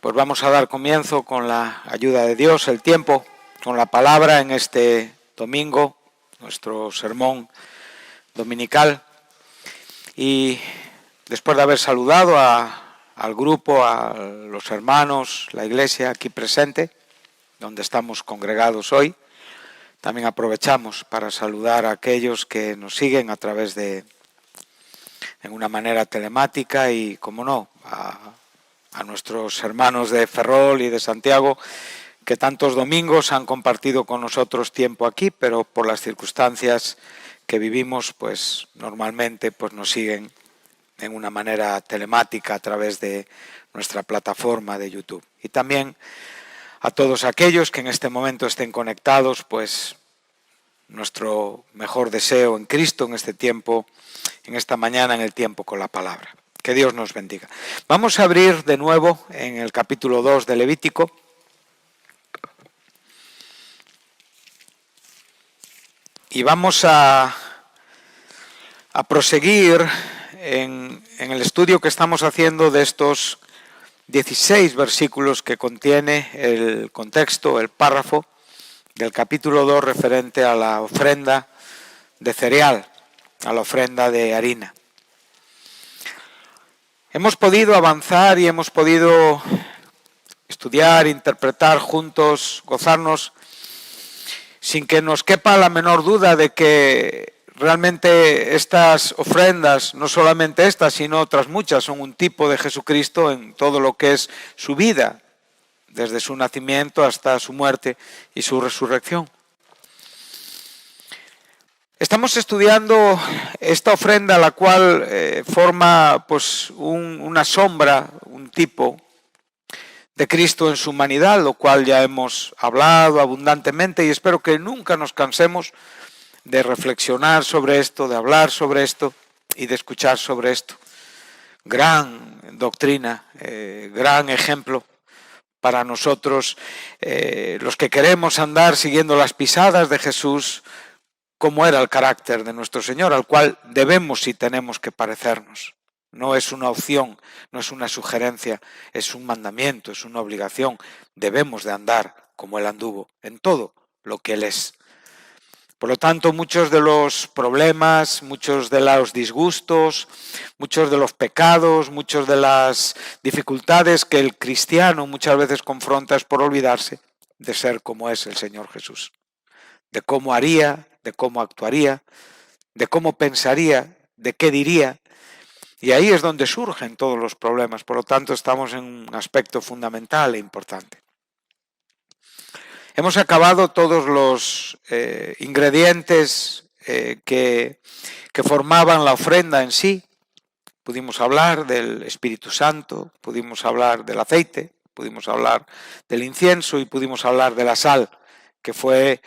Pues vamos a dar comienzo con la ayuda de Dios, el tiempo, con la palabra en este domingo, nuestro sermón dominical. Y después de haber saludado al grupo, a los hermanos, la iglesia aquí presente, donde estamos congregados hoy, también aprovechamos para saludar a aquellos que nos siguen a través de, en una manera telemática y, como no, a nuestros hermanos de Ferrol y de Santiago, que tantos domingos han compartido con nosotros tiempo aquí, pero por las circunstancias que vivimos, pues normalmente pues nos siguen en una manera telemática a través de nuestra plataforma de YouTube. Y también a todos aquellos que en este momento estén conectados, pues nuestro mejor deseo en Cristo en este tiempo, en esta mañana, en el tiempo con la palabra. Que Dios nos bendiga. Vamos a abrir de nuevo en el capítulo 2 de Levítico. Y vamos a proseguir en el estudio que estamos haciendo de estos 16 versículos que contiene el contexto, el párrafo del capítulo 2 referente a la ofrenda de cereal, a la ofrenda de harina. Hemos podido avanzar y hemos podido estudiar, interpretar juntos, gozarnos, sin que nos quepa la menor duda de que realmente estas ofrendas, no solamente estas, sino otras muchas, son un tipo de Jesucristo en todo lo que es su vida, desde su nacimiento hasta su muerte y su resurrección. Estamos estudiando esta ofrenda, la cual forma pues una sombra, un tipo de Cristo en su humanidad, lo cual ya hemos hablado abundantemente y espero que nunca nos cansemos de reflexionar sobre esto, de hablar sobre esto y de escuchar sobre esto. Gran doctrina, gran ejemplo para nosotros, los que queremos andar siguiendo las pisadas de Jesús, cómo era el carácter de nuestro Señor, al cual debemos y tenemos que parecernos. No es una opción, no es una sugerencia, es un mandamiento, es una obligación. Debemos de andar como Él anduvo, en todo lo que Él es. Por lo tanto, muchos de los problemas, muchos de los disgustos, muchos de los pecados, muchas de las dificultades que el cristiano muchas veces confronta es por olvidarse de ser como es el Señor Jesús, de cómo haría, de cómo actuaría, de cómo pensaría, de qué diría. Y ahí es donde surgen todos los problemas. Por lo tanto, estamos en un aspecto fundamental e importante. Hemos acabado todos los ingredientes que formaban la ofrenda en sí. Pudimos hablar del Espíritu Santo, pudimos hablar del aceite, pudimos hablar del incienso y pudimos hablar de la sal, que fue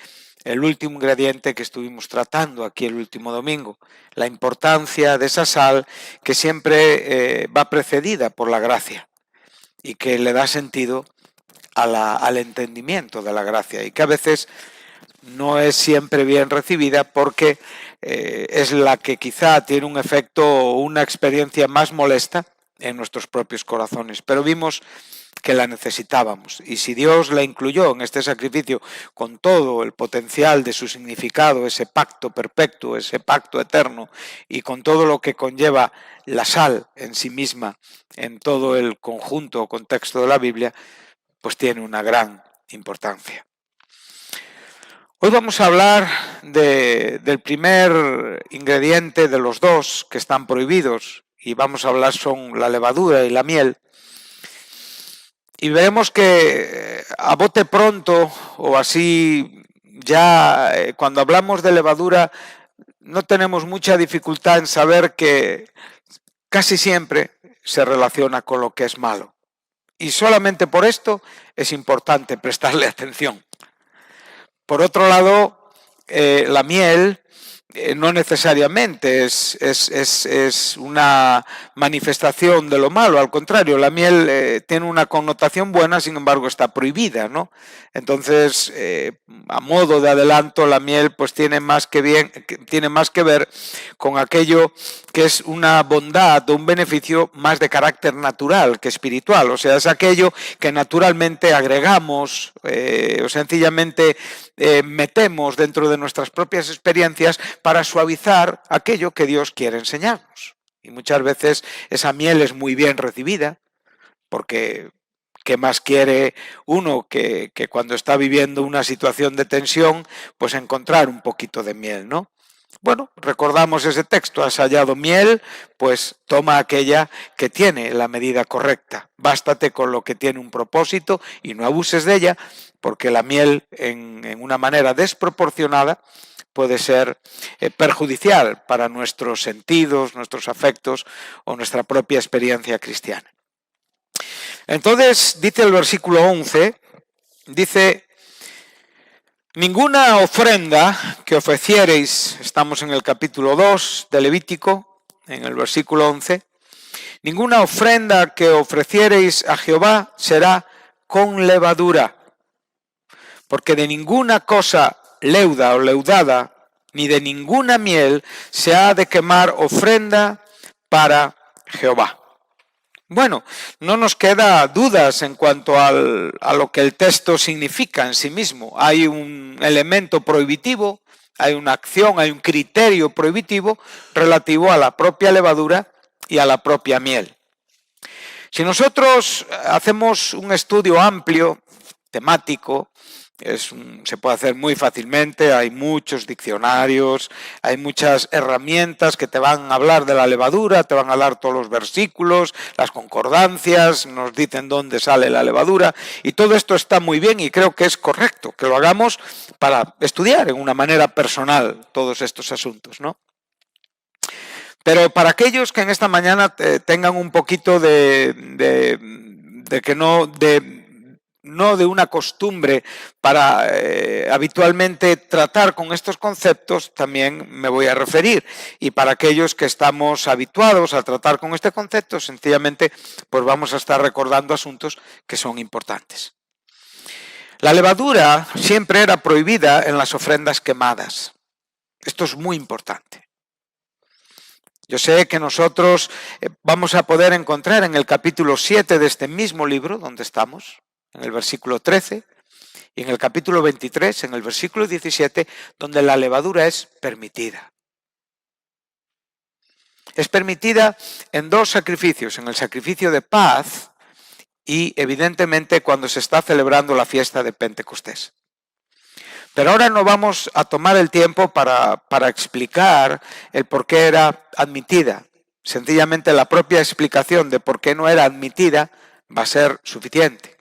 el último ingrediente que estuvimos tratando aquí el último domingo. La importancia de esa sal que siempre va precedida por la gracia y que le da sentido al entendimiento de la gracia y que a veces no es siempre bien recibida porque es la que quizá tiene un efecto o una experiencia más molesta en nuestros propios corazones. Pero vimos que la necesitábamos y si Dios la incluyó en este sacrificio con todo el potencial de su significado, ese pacto perpetuo, ese pacto eterno y con todo lo que conlleva la sal en sí misma en todo el conjunto o contexto de la Biblia, pues tiene una gran importancia. Hoy vamos a hablar del primer ingrediente de los dos que están prohibidos y vamos a hablar son la levadura y la miel. Y veremos que a bote pronto o así ya cuando hablamos de levadura no tenemos mucha dificultad en saber que casi siempre se relaciona con lo que es malo. Y solamente por esto es importante prestarle atención. Por otro lado, la miel no necesariamente es una manifestación de lo malo, al contrario, la miel tiene una connotación buena, sin embargo está prohibida, ¿no? Entonces, a modo de adelanto, la miel pues tiene más que ver con aquello que es una bondad o un beneficio más de carácter natural que espiritual, o sea, es aquello que naturalmente agregamos o sencillamente metemos dentro de nuestras propias experiencias para suavizar aquello que Dios quiere enseñarnos. Y muchas veces esa miel es muy bien recibida, porque ¿qué más quiere uno que cuando está viviendo una situación de tensión, pues encontrar un poquito de miel, ¿no? Bueno, recordamos ese texto, has hallado miel, pues toma aquella que tiene la medida correcta. Bástate con lo que tiene un propósito y no abuses de ella, porque la miel en una manera desproporcionada puede ser perjudicial para nuestros sentidos, nuestros afectos o nuestra propia experiencia cristiana. Entonces, dice el versículo 11, dice: ninguna ofrenda que ofreciereis, estamos en el capítulo 2 de Levítico, en el versículo 11, ninguna ofrenda que ofreciereis a Jehová será con levadura, porque de ninguna cosa leuda o leudada, ni de ninguna miel se ha de quemar ofrenda para Jehová. Bueno, no nos queda dudas en cuanto a lo que el texto significa en sí mismo. Hay un elemento prohibitivo, hay una acción, hay un criterio prohibitivo relativo a la propia levadura y a la propia miel. Si nosotros hacemos un estudio amplio, temático, se puede hacer muy fácilmente, hay muchos diccionarios, hay muchas herramientas que te van a hablar de la levadura, te van a hablar todos los versículos, las concordancias, nos dicen dónde sale la levadura, y todo esto está muy bien y creo que es correcto que lo hagamos para estudiar en una manera personal todos estos asuntos, ¿no? Pero para aquellos que en esta mañana tengan un poquito no de una costumbre para habitualmente tratar con estos conceptos, también me voy a referir. Y para aquellos que estamos habituados a tratar con este concepto, sencillamente pues vamos a estar recordando asuntos que son importantes. La levadura siempre era prohibida en las ofrendas quemadas. Esto es muy importante. Yo sé que nosotros vamos a poder encontrar en el capítulo 7 de este mismo libro, donde estamos, en el versículo 13, y en el capítulo 23, en el versículo 17, donde la levadura es permitida. Es permitida en dos sacrificios, en el sacrificio de paz y evidentemente cuando se está celebrando la fiesta de Pentecostés. Pero ahora no vamos a tomar el tiempo para explicar el por qué era admitida. Sencillamente la propia explicación de por qué no era admitida va a ser suficiente.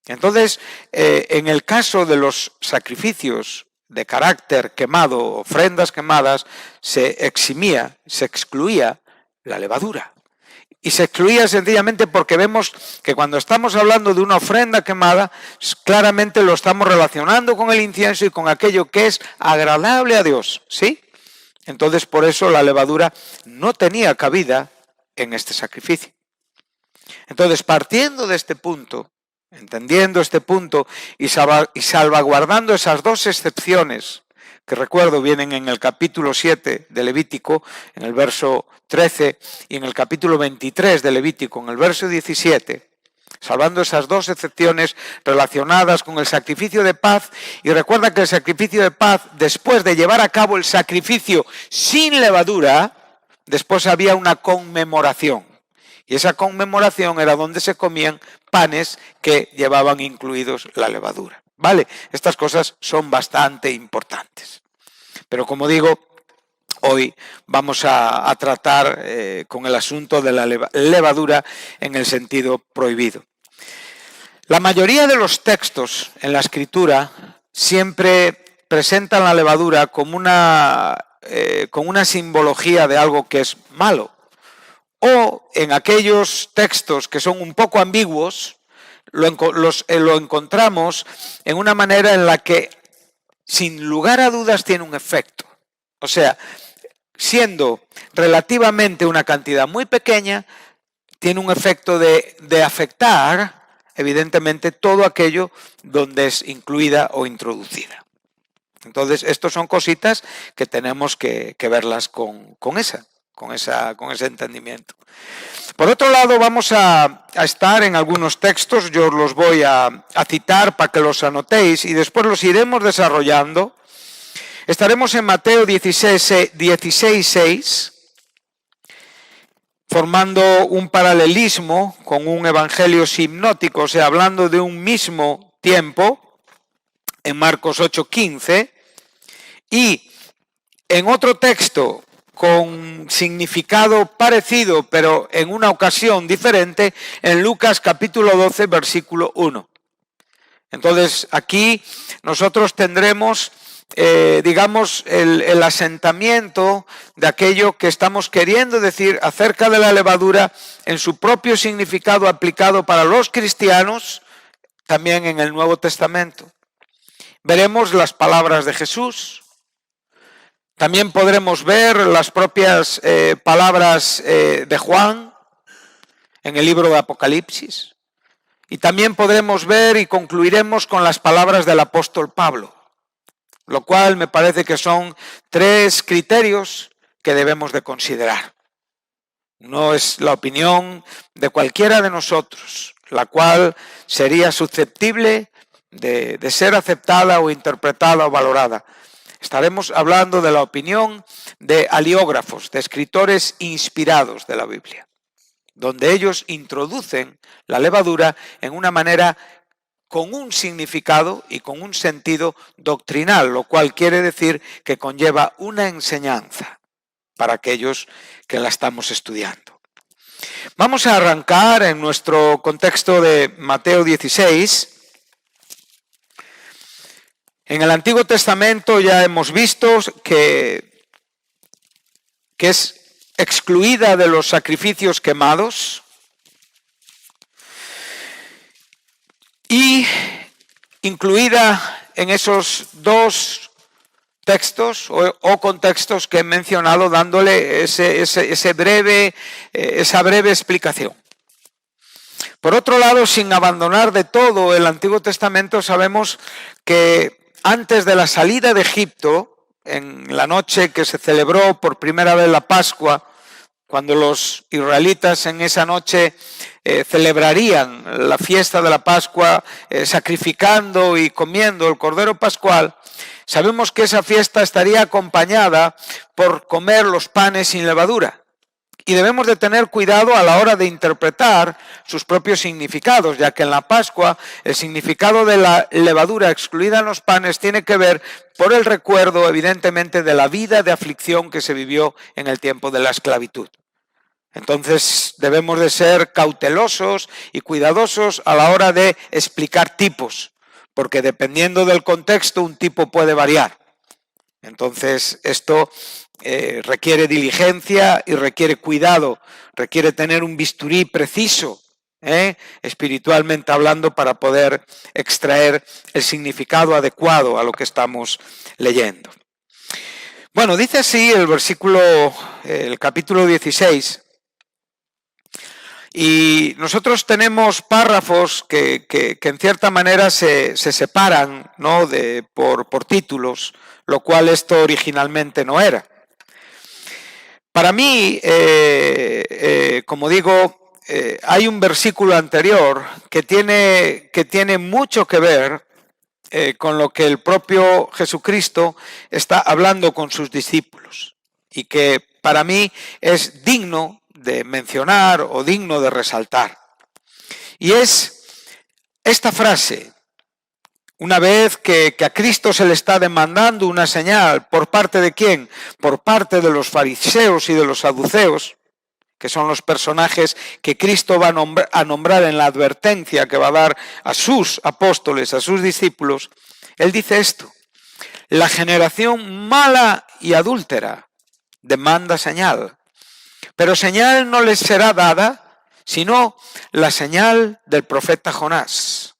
Entonces, en el caso de los sacrificios de carácter quemado, ofrendas quemadas, se excluía la levadura. Y se excluía sencillamente porque vemos que cuando estamos hablando de una ofrenda quemada, claramente lo estamos relacionando con el incienso y con aquello que es agradable a Dios, ¿sí? Entonces, por eso la levadura no tenía cabida en este sacrificio. Entonces, partiendo de este punto, entendiendo este punto y salvaguardando esas dos excepciones que recuerdo vienen en el capítulo 7 de Levítico, en el verso 13, y en el capítulo 23 de Levítico, en el verso 17, salvando esas dos excepciones relacionadas con el sacrificio de paz. Y recuerda que el sacrificio de paz, después de llevar a cabo el sacrificio sin levadura, después había una conmemoración. Y esa conmemoración era donde se comían panes que llevaban incluidos la levadura. ¿Vale? Estas cosas son bastante importantes. Pero como digo, hoy vamos a tratar con el asunto de la levadura en el sentido prohibido. La mayoría de los textos en la Escritura siempre presentan la levadura como una simbología de algo que es malo. O en aquellos textos que son un poco ambiguos, lo encontramos en una manera en la que, sin lugar a dudas, tiene un efecto. O sea, siendo relativamente una cantidad muy pequeña, tiene un efecto de afectar, evidentemente, todo aquello donde es incluida o introducida. Entonces, estos son cositas que tenemos que verlas con ese entendimiento. Por otro lado, vamos a estar en algunos textos, yo los voy a citar para que los anotéis y después los iremos desarrollando. Estaremos en Mateo 16:6, formando un paralelismo con un evangelio sinóptico, o sea, hablando de un mismo tiempo, en Marcos 8:15, y en otro texto con significado parecido, pero en una ocasión diferente, en Lucas capítulo 12, versículo 1. Entonces, aquí nosotros tendremos, digamos, el asentamiento de aquello que estamos queriendo decir acerca de la levadura en su propio significado aplicado para los cristianos, también en el Nuevo Testamento. Veremos las palabras de Jesús. También podremos ver las propias palabras de Juan en el libro de Apocalipsis. Y también podremos ver y concluiremos con las palabras del apóstol Pablo, lo cual me parece que son 3 criterios que debemos de considerar. No es la opinión de cualquiera de nosotros, la cual sería susceptible de ser aceptada o interpretada o valorada. Estaremos hablando de la opinión de haliógrafos, de escritores inspirados de la Biblia, donde ellos introducen la levadura en una manera con un significado y con un sentido doctrinal, lo cual quiere decir que conlleva una enseñanza para aquellos que la estamos estudiando. Vamos a arrancar en nuestro contexto de Mateo 16. En el Antiguo Testamento ya hemos visto que es excluida de los sacrificios quemados y incluida en esos 2 textos o contextos que he mencionado, dándole esa breve explicación. Por otro lado, sin abandonar de todo el Antiguo Testamento, sabemos que antes de la salida de Egipto, en la noche que se celebró por primera vez la Pascua, cuando los israelitas en esa noche celebrarían la fiesta de la Pascua, sacrificando y comiendo el Cordero Pascual, sabemos que esa fiesta estaría acompañada por comer los panes sin levadura. Y debemos de tener cuidado a la hora de interpretar sus propios significados, ya que en la Pascua el significado de la levadura excluida en los panes tiene que ver por el recuerdo, evidentemente, de la vida de aflicción que se vivió en el tiempo de la esclavitud. Entonces debemos de ser cautelosos y cuidadosos a la hora de explicar tipos, porque dependiendo del contexto un tipo puede variar. Entonces esto requiere diligencia y requiere cuidado, requiere tener un bisturí preciso, espiritualmente hablando, para poder extraer el significado adecuado a lo que estamos leyendo. Bueno, dice así el capítulo 16, y nosotros tenemos párrafos que en cierta manera se separan, ¿no?, por títulos, lo cual esto originalmente no era. Para mí, como digo, hay un versículo anterior que tiene mucho que ver con lo que el propio Jesucristo está hablando con sus discípulos y que para mí es digno de mencionar o digno de resaltar. Y es esta frase: una vez que a Cristo se le está demandando una señal, ¿por parte de quién? Por parte de los fariseos y de los saduceos, que son los personajes que Cristo va a nombrar en la advertencia que va a dar a sus apóstoles, a sus discípulos. Él dice esto: la generación mala y adúltera demanda señal, pero señal no les será dada sino la señal del profeta Jonás.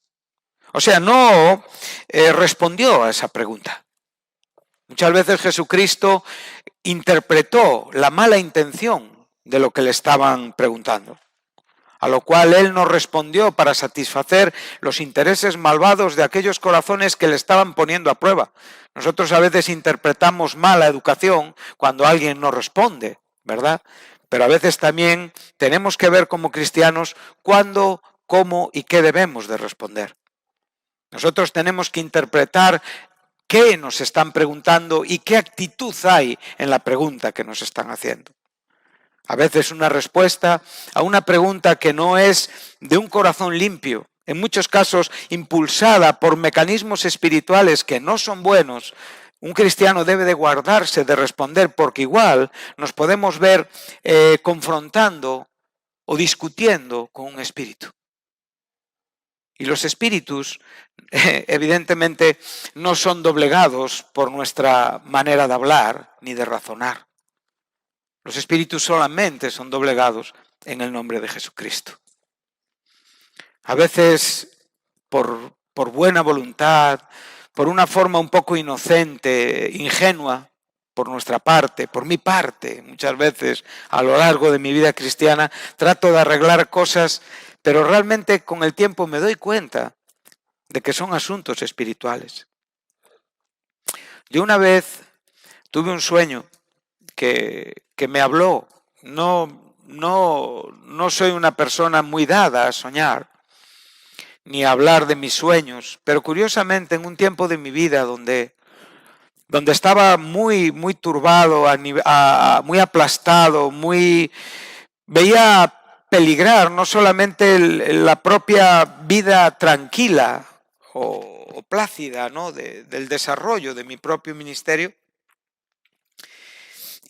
O sea, no respondió a esa pregunta. Muchas veces Jesucristo interpretó la mala intención de lo que le estaban preguntando, a lo cual él no respondió para satisfacer los intereses malvados de aquellos corazones que le estaban poniendo a prueba. Nosotros a veces interpretamos mal la educación cuando alguien no responde, ¿verdad? Pero a veces también tenemos que ver como cristianos cuándo, cómo y qué debemos de responder. Nosotros tenemos que interpretar qué nos están preguntando y qué actitud hay en la pregunta que nos están haciendo. A veces una respuesta a una pregunta que no es de un corazón limpio, en muchos casos impulsada por mecanismos espirituales que no son buenos, un cristiano debe de guardarse de responder, porque igual nos podemos ver confrontando o discutiendo con un espíritu. Y los espíritus, evidentemente, no son doblegados por nuestra manera de hablar ni de razonar. Los espíritus solamente son doblegados en el nombre de Jesucristo. A veces, por buena voluntad, por una forma un poco inocente, ingenua, por nuestra parte, por mi parte, muchas veces a lo largo de mi vida cristiana, trato de arreglar cosas, pero realmente con el tiempo me doy cuenta de que son asuntos espirituales. Yo una vez tuve un sueño que me habló. No soy una persona muy dada a soñar, ni a hablar de mis sueños, pero curiosamente en un tiempo de mi vida donde estaba muy turbado, muy aplastado, veía peligrar no solamente la propia vida tranquila o plácida, ¿no?, del desarrollo de mi propio ministerio.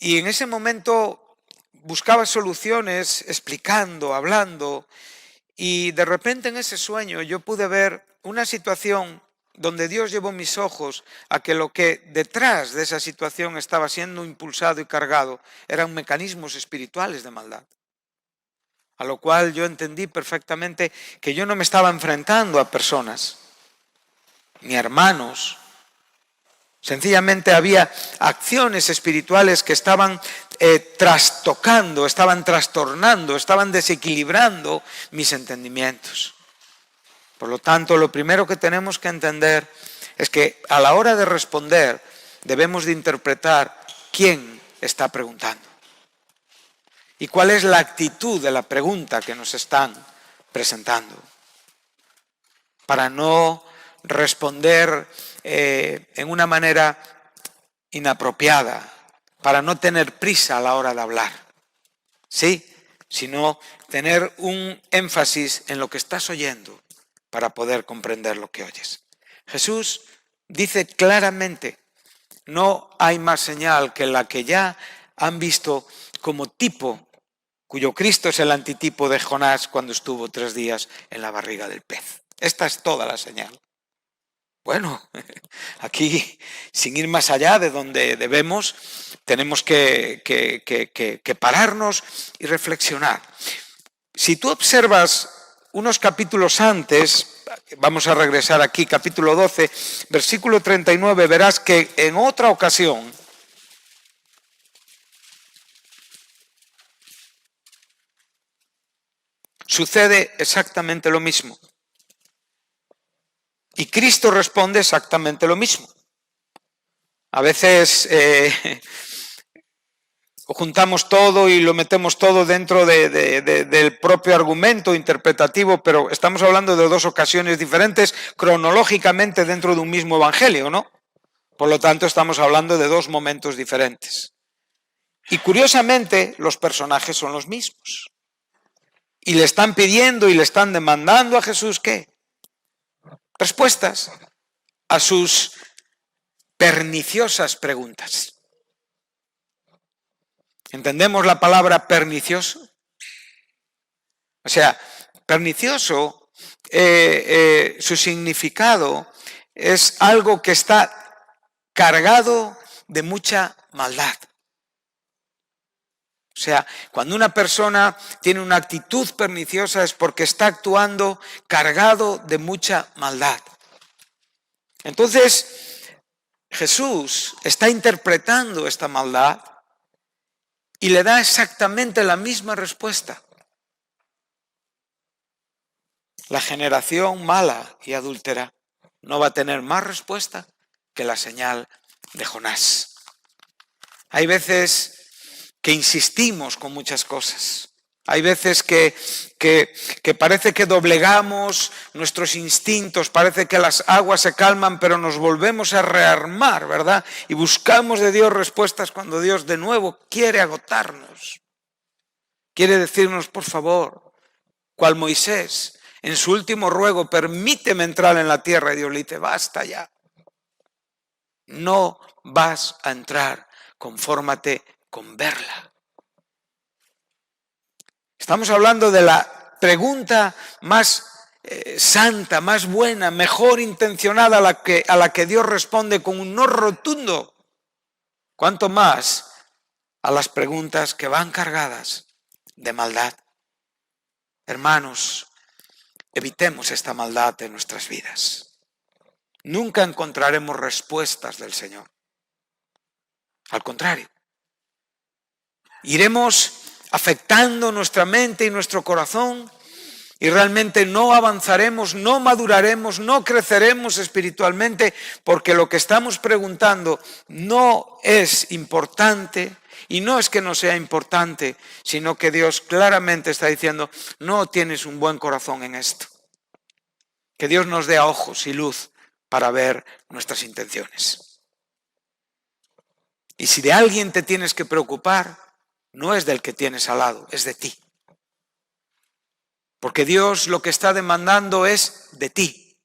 Y en ese momento buscaba soluciones, explicando, hablando, y de repente en ese sueño yo pude ver una situación donde Dios llevó mis ojos a que lo que detrás de esa situación estaba siendo impulsado y cargado eran mecanismos espirituales de maldad. A lo cual yo entendí perfectamente que yo no me estaba enfrentando a personas, ni a hermanos. Sencillamente había acciones espirituales que estaban trastocando, estaban trastornando, estaban desequilibrando mis entendimientos. Por lo tanto, lo primero que tenemos que entender es que a la hora de responder debemos de interpretar quién está preguntando y cuál es la actitud de la pregunta que nos están presentando, para no responder en una manera inapropiada, para no tener prisa a la hora de hablar, ¿sí? Sino tener un énfasis en lo que estás oyendo para poder comprender lo que oyes. Jesús dice claramente, no hay más señal que la que ya han visto como tipo, cuyo Cristo es el antitipo de Jonás cuando estuvo 3 días en la barriga del pez. Esta es toda la señal. Bueno, aquí, sin ir más allá de donde debemos, tenemos que pararnos y reflexionar. Si tú observas unos capítulos antes, vamos a regresar aquí, capítulo 12, versículo 39, verás que en otra ocasión sucede exactamente lo mismo. Y Cristo responde exactamente lo mismo. A veces juntamos todo y lo metemos todo dentro del propio argumento interpretativo, pero estamos hablando de 2 ocasiones diferentes cronológicamente dentro de un mismo evangelio, ¿no? Por lo tanto, estamos hablando de 2 momentos diferentes. Y curiosamente, los personajes son los mismos. Y le están pidiendo y le están demandando a Jesús, ¿qué? Respuestas a sus perniciosas preguntas. ¿Entendemos la palabra pernicioso? O sea, pernicioso, su significado es algo que está cargado de mucha maldad. O sea, cuando una persona tiene una actitud perniciosa es porque está actuando cargado de mucha maldad. Entonces, Jesús está interpretando esta maldad y le da exactamente la misma respuesta. La generación mala y adúltera no va a tener más respuesta que la señal de Jonás. Hay veces que insistimos con muchas cosas. Hay veces que parece que doblegamos nuestros instintos, parece que las aguas se calman, pero nos volvemos a rearmar, ¿verdad? Y buscamos de Dios respuestas cuando Dios de nuevo quiere agotarnos. Quiere decirnos, por favor, cual Moisés, en su último ruego, permíteme entrar en la tierra. Y Dios le dice, basta ya. No vas a entrar, confórmate con verla. Estamos hablando de la pregunta más santa, más buena, mejor intencionada a la que Dios responde con un no rotundo. Cuanto más a las preguntas que van cargadas de maldad. Hermanos, evitemos esta maldad en nuestras vidas. Nunca encontraremos respuestas del Señor. Al contrario, iremos afectando nuestra mente y nuestro corazón y realmente no avanzaremos, no maduraremos, no creceremos espiritualmente porque lo que estamos preguntando no es importante y no es que no sea importante, sino que Dios claramente está diciendo, no tienes un buen corazón en esto. Que Dios nos dé ojos y luz para ver nuestras intenciones. Y si de alguien te tienes que preocupar, no es del que tienes al lado, es de ti. Porque Dios lo que está demandando es de ti.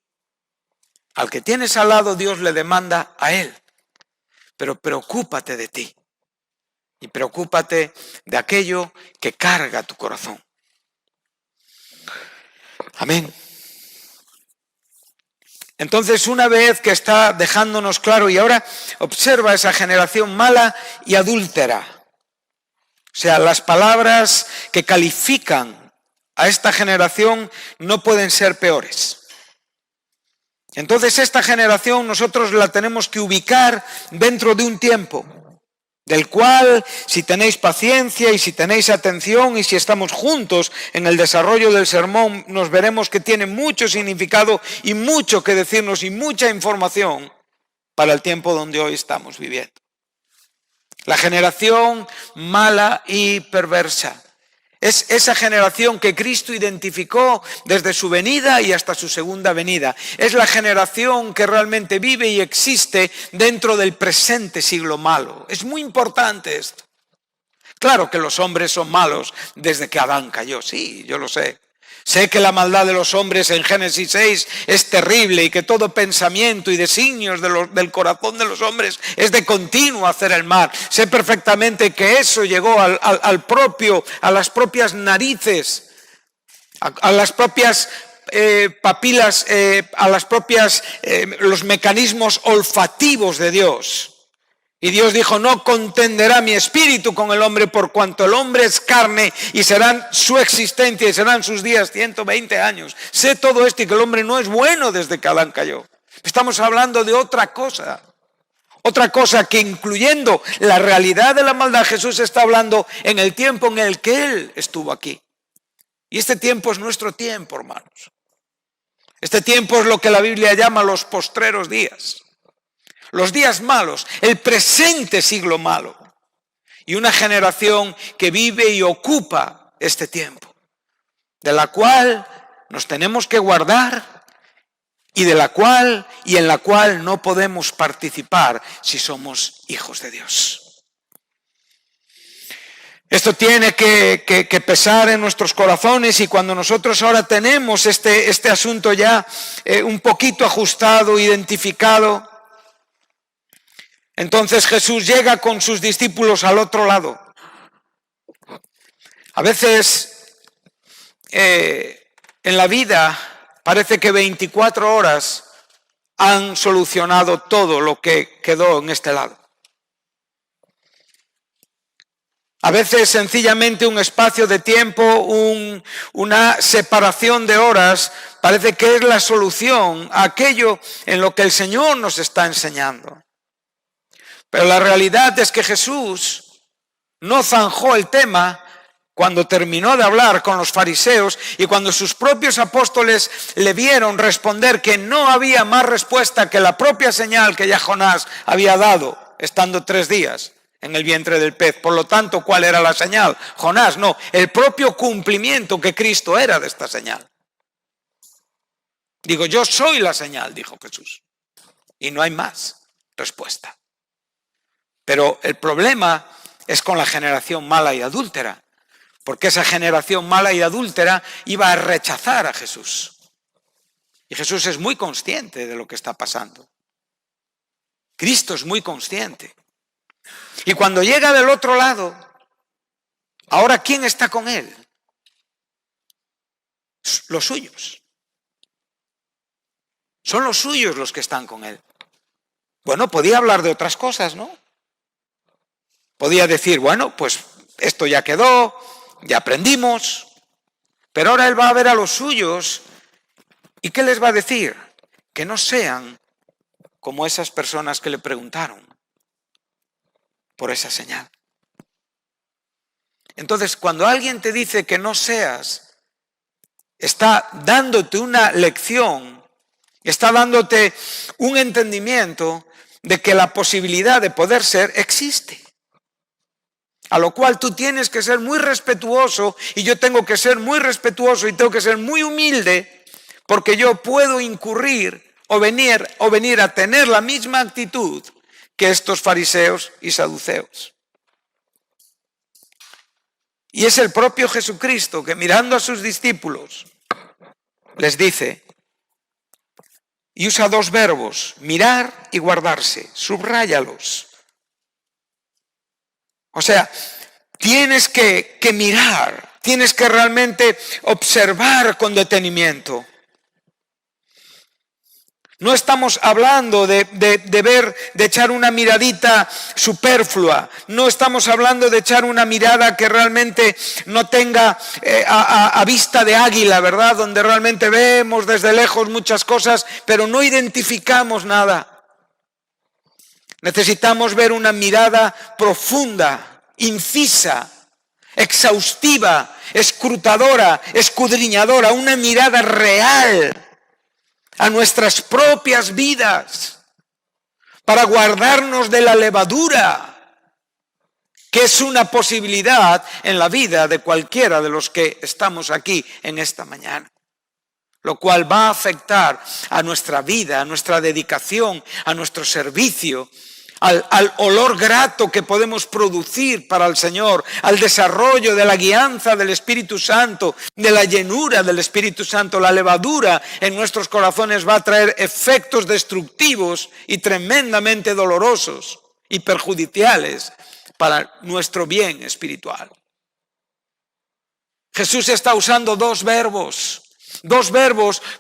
Al que tienes al lado, Dios le demanda a él. Pero preocúpate de ti. Y preocúpate de aquello que carga tu corazón. Amén. Entonces, una vez que está dejándonos claro, y ahora observa esa generación mala y adúltera. O sea, las palabras que califican a esta generación no pueden ser peores. Entonces esta generación nosotros la tenemos que ubicar dentro de un tiempo, del cual si tenéis paciencia y si tenéis atención y si estamos juntos en el desarrollo del sermón, nos veremos que tiene mucho significado y mucho que decirnos y mucha información para el tiempo donde hoy estamos viviendo. La generación mala y perversa. Es esa generación que Cristo identificó desde su venida y hasta su segunda venida. Es la generación que realmente vive y existe dentro del presente siglo malo. Es muy importante esto. Claro que los hombres son malos desde que Adán cayó, sí, yo lo sé. Sé que la maldad de los hombres en Génesis 6 es terrible y que todo pensamiento y designios del corazón de los hombres es de continuo hacer el mal. Sé perfectamente que eso llegó a las propias narices, a las propias papilas, a las propias, los mecanismos olfativos de Dios. Y Dios dijo, no contenderá mi espíritu con el hombre por cuanto el hombre es carne y serán su existencia y serán sus días 120 años. Sé todo esto y que el hombre no es bueno desde que Adán cayó. Estamos hablando de otra cosa. Otra cosa que incluyendo la realidad de la maldad, Jesús está hablando en el tiempo en el que Él estuvo aquí. Y este tiempo es nuestro tiempo, hermanos. Este tiempo es lo que la Biblia llama los postreros días. Los días malos, el presente siglo malo. Y una generación que vive y ocupa este tiempo, de la cual nos tenemos que guardar y en la cual no podemos participar si somos hijos de Dios. Esto tiene que pesar en nuestros corazones y cuando nosotros ahora tenemos este asunto ya un poquito ajustado, identificado, entonces Jesús llega con sus discípulos al otro lado. A veces en la vida parece que 24 horas han solucionado todo lo que quedó en este lado. A veces sencillamente un espacio de tiempo, una separación de horas, parece que es la solución a aquello en lo que el Señor nos está enseñando. Pero la realidad es que Jesús no zanjó el tema cuando terminó de hablar con los fariseos y cuando sus propios apóstoles le vieron responder que no había más respuesta que la propia señal que ya Jonás había dado, estando 3 días en el vientre del pez. Por lo tanto, ¿cuál era la señal? Jonás, no, el propio cumplimiento que Cristo era de esta señal. Digo, yo soy la señal, dijo Jesús. Y no hay más respuesta. Pero el problema es con la generación mala y adúltera. Porque esa generación mala y adúltera iba a rechazar a Jesús. Y Jesús es muy consciente de lo que está pasando. Cristo es muy consciente. Y cuando llega del otro lado, ahora ¿quién está con él? Los suyos. Son los suyos los que están con él. Bueno, podía hablar de otras cosas, ¿no? Podía decir, bueno, pues esto ya quedó, ya aprendimos, pero ahora él va a ver a los suyos y ¿qué les va a decir? Que no sean como esas personas que le preguntaron por esa señal. Entonces, cuando alguien te dice que no seas, está dándote una lección, está dándote un entendimiento de que la posibilidad de poder ser existe. A lo cual tú tienes que ser muy respetuoso y yo tengo que ser muy respetuoso y tengo que ser muy humilde porque yo puedo incurrir o venir a tener la misma actitud que estos fariseos y saduceos. Y es el propio Jesucristo que mirando a sus discípulos les dice, y usa 2 verbos, mirar y guardarse, subráyalos. O sea, tienes que mirar, tienes que realmente observar con detenimiento. No estamos hablando de ver, de echar una miradita superflua. No estamos hablando de echar una mirada que realmente no tenga a vista de águila, ¿verdad? Donde realmente vemos desde lejos muchas cosas, pero no identificamos nada. Necesitamos ver una mirada profunda, incisa, exhaustiva, escrutadora, escudriñadora, una mirada real a nuestras propias vidas para guardarnos de la levadura, que es una posibilidad en la vida de cualquiera de los que estamos aquí en esta mañana. Lo cual va a afectar a nuestra vida, a nuestra dedicación, a nuestro servicio, al olor grato que podemos producir para el Señor, al desarrollo de la guianza del Espíritu Santo, de la llenura del Espíritu Santo. La levadura en nuestros corazones va a traer efectos destructivos y tremendamente dolorosos y perjudiciales para nuestro bien espiritual. Jesús está usando 2 verbos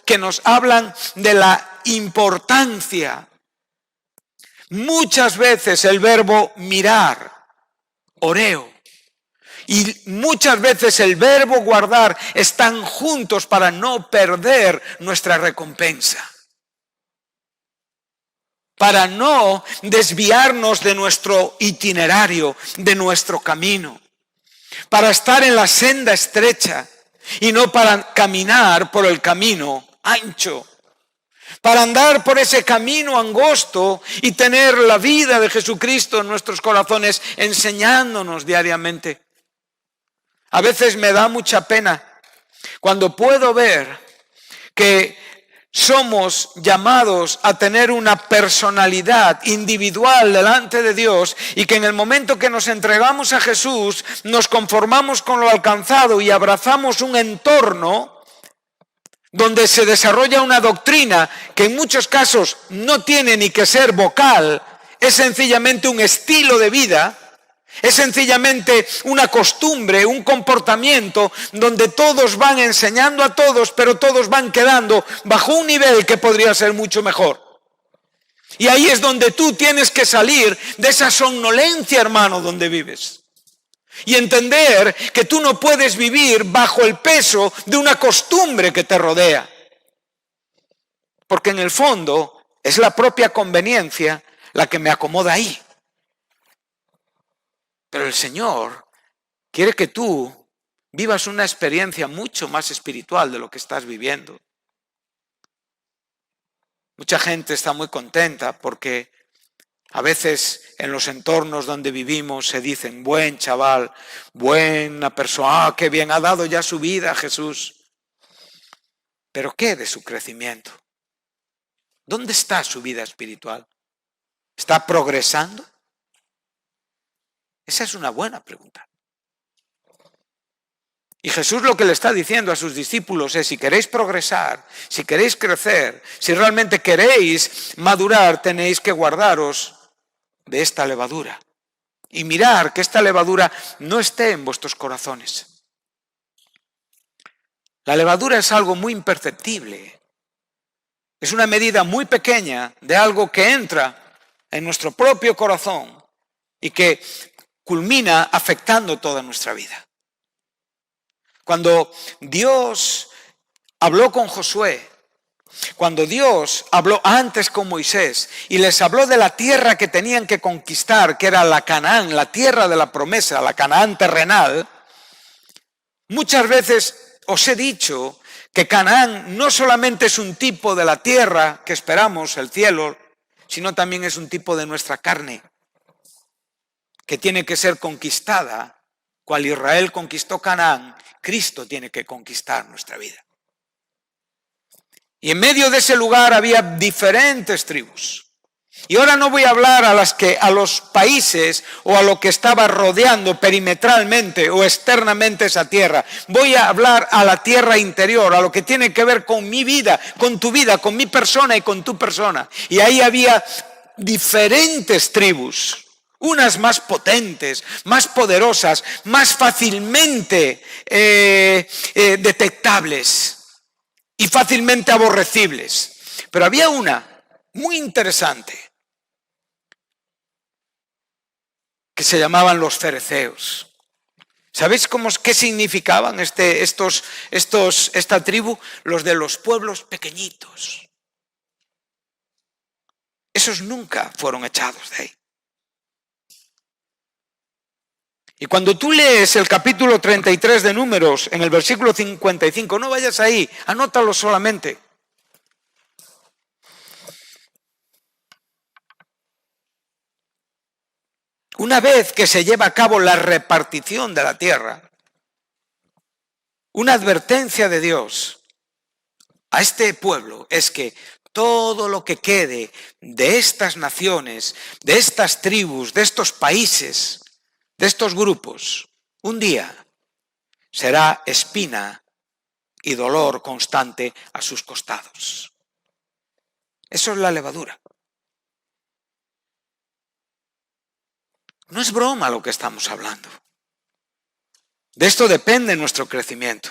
que nos hablan de la importancia. Muchas veces el verbo mirar, oreo, y muchas veces el verbo guardar están juntos para no perder nuestra recompensa. Para no desviarnos de nuestro itinerario, de nuestro camino. Para estar en la senda estrecha y no para caminar por el camino ancho. Para andar por ese camino angosto y tener la vida de Jesucristo en nuestros corazones enseñándonos diariamente. A veces me da mucha pena cuando puedo ver que somos llamados a tener una personalidad individual delante de Dios y que en el momento que nos entregamos a Jesús nos conformamos con lo alcanzado y abrazamos un entorno donde se desarrolla una doctrina que en muchos casos no tiene ni que ser vocal, es sencillamente un estilo de vida, es sencillamente una costumbre, un comportamiento donde todos van enseñando a todos, pero todos van quedando bajo un nivel que podría ser mucho mejor. Y ahí es donde tú tienes que salir de esa somnolencia, hermano, donde vives. Y entender que tú no puedes vivir bajo el peso de una costumbre que te rodea. Porque en el fondo es la propia conveniencia la que me acomoda ahí. Pero el Señor quiere que tú vivas una experiencia mucho más espiritual de lo que estás viviendo. Mucha gente está muy contenta porque a veces en los entornos donde vivimos se dicen, buen chaval, buena persona, qué bien ha dado ya su vida a Jesús. Pero ¿qué de su crecimiento? ¿Dónde está su vida espiritual? ¿Está progresando? Esa es una buena pregunta. Y Jesús lo que le está diciendo a sus discípulos es, si queréis progresar, si queréis crecer, si realmente queréis madurar, tenéis que guardaros de esta levadura. Y mirar que esta levadura no esté en vuestros corazones. La levadura es algo muy imperceptible. Es una medida muy pequeña de algo que entra en nuestro propio corazón y que culmina afectando toda nuestra vida. Cuando Dios habló con Josué, cuando Dios habló antes con Moisés y les habló de la tierra que tenían que conquistar, que era la Canaán, la tierra de la promesa, la Canaán terrenal, muchas veces os he dicho que Canaán no solamente es un tipo de la tierra que esperamos, el cielo, sino también es un tipo de nuestra carne, que tiene que ser conquistada. Cual Israel conquistó Canaán, Cristo tiene que conquistar nuestra vida. Y en medio de ese lugar había diferentes tribus. Y ahora no voy a hablar a los países o a lo que estaba rodeando perimetralmente o externamente esa tierra. Voy a hablar a la tierra interior, a lo que tiene que ver con mi vida, con mi persona y con tu persona. Y ahí había diferentes tribus. Unas más potentes, más poderosas, más fácilmente detectables y fácilmente aborrecibles. Pero había una muy interesante que se llamaban los fereceos. ¿Sabéis qué significaban esta tribu? Los de los pueblos pequeñitos. Esos nunca fueron echados de ahí. Y cuando tú lees el capítulo 33 de Números, en el versículo 55, no vayas ahí, anótalo solamente. Una vez que se lleva a cabo la repartición de la tierra, una advertencia de Dios a este pueblo es que todo lo que quede de estas naciones, de estas tribus, de estos países, de estos grupos, un día será espina y dolor constante a sus costados. Eso es la levadura. No es broma lo que estamos hablando. De esto depende nuestro crecimiento.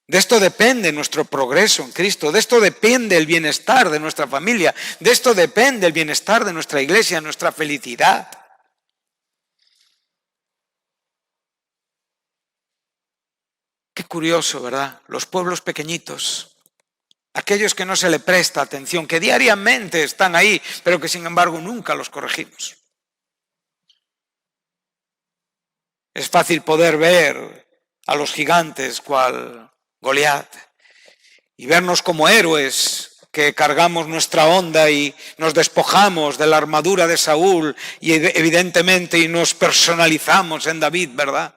De esto depende nuestro progreso en Cristo. De esto depende el bienestar de nuestra familia. De esto depende el bienestar de nuestra iglesia, nuestra felicidad. Qué curioso, ¿verdad? Los pueblos pequeñitos, aquellos que no se le presta atención, que diariamente están ahí, pero que sin embargo nunca los corregimos. Es fácil poder ver a los gigantes cual Goliat y vernos como héroes que cargamos nuestra onda y nos despojamos de la armadura de Saúl y evidentemente y nos personalizamos en David, ¿verdad?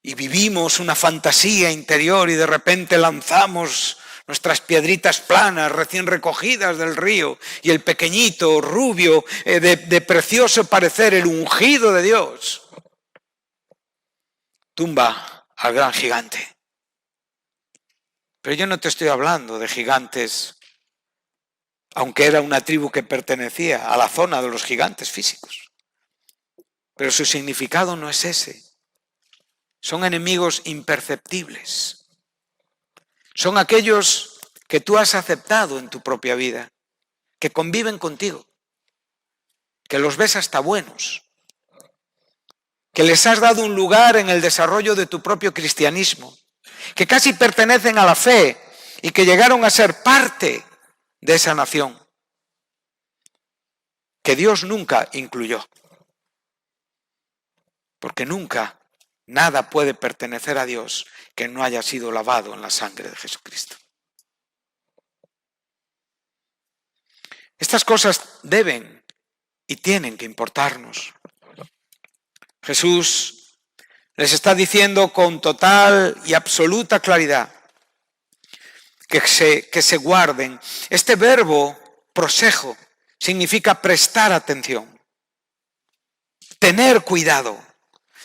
Y vivimos una fantasía interior y de repente lanzamos nuestras piedritas planas recién recogidas del río y el pequeñito, rubio, de precioso parecer, el ungido de Dios, tumba al gran gigante. Pero yo no te estoy hablando de gigantes, aunque era una tribu que pertenecía a la zona de los gigantes físicos. Pero su significado no es ese. Son enemigos imperceptibles. Son aquellos que tú has aceptado en tu propia vida, que conviven contigo, que los ves hasta buenos, que les has dado un lugar en el desarrollo de tu propio cristianismo, que casi pertenecen a la fe y que llegaron a ser parte de esa nación, que Dios nunca incluyó. Porque nunca nada puede pertenecer a Dios que no haya sido lavado en la sangre de Jesucristo. Estas cosas deben y tienen que importarnos. Jesús les está diciendo con total y absoluta claridad que se guarden. Este verbo, prosejo, significa prestar atención, tener cuidado,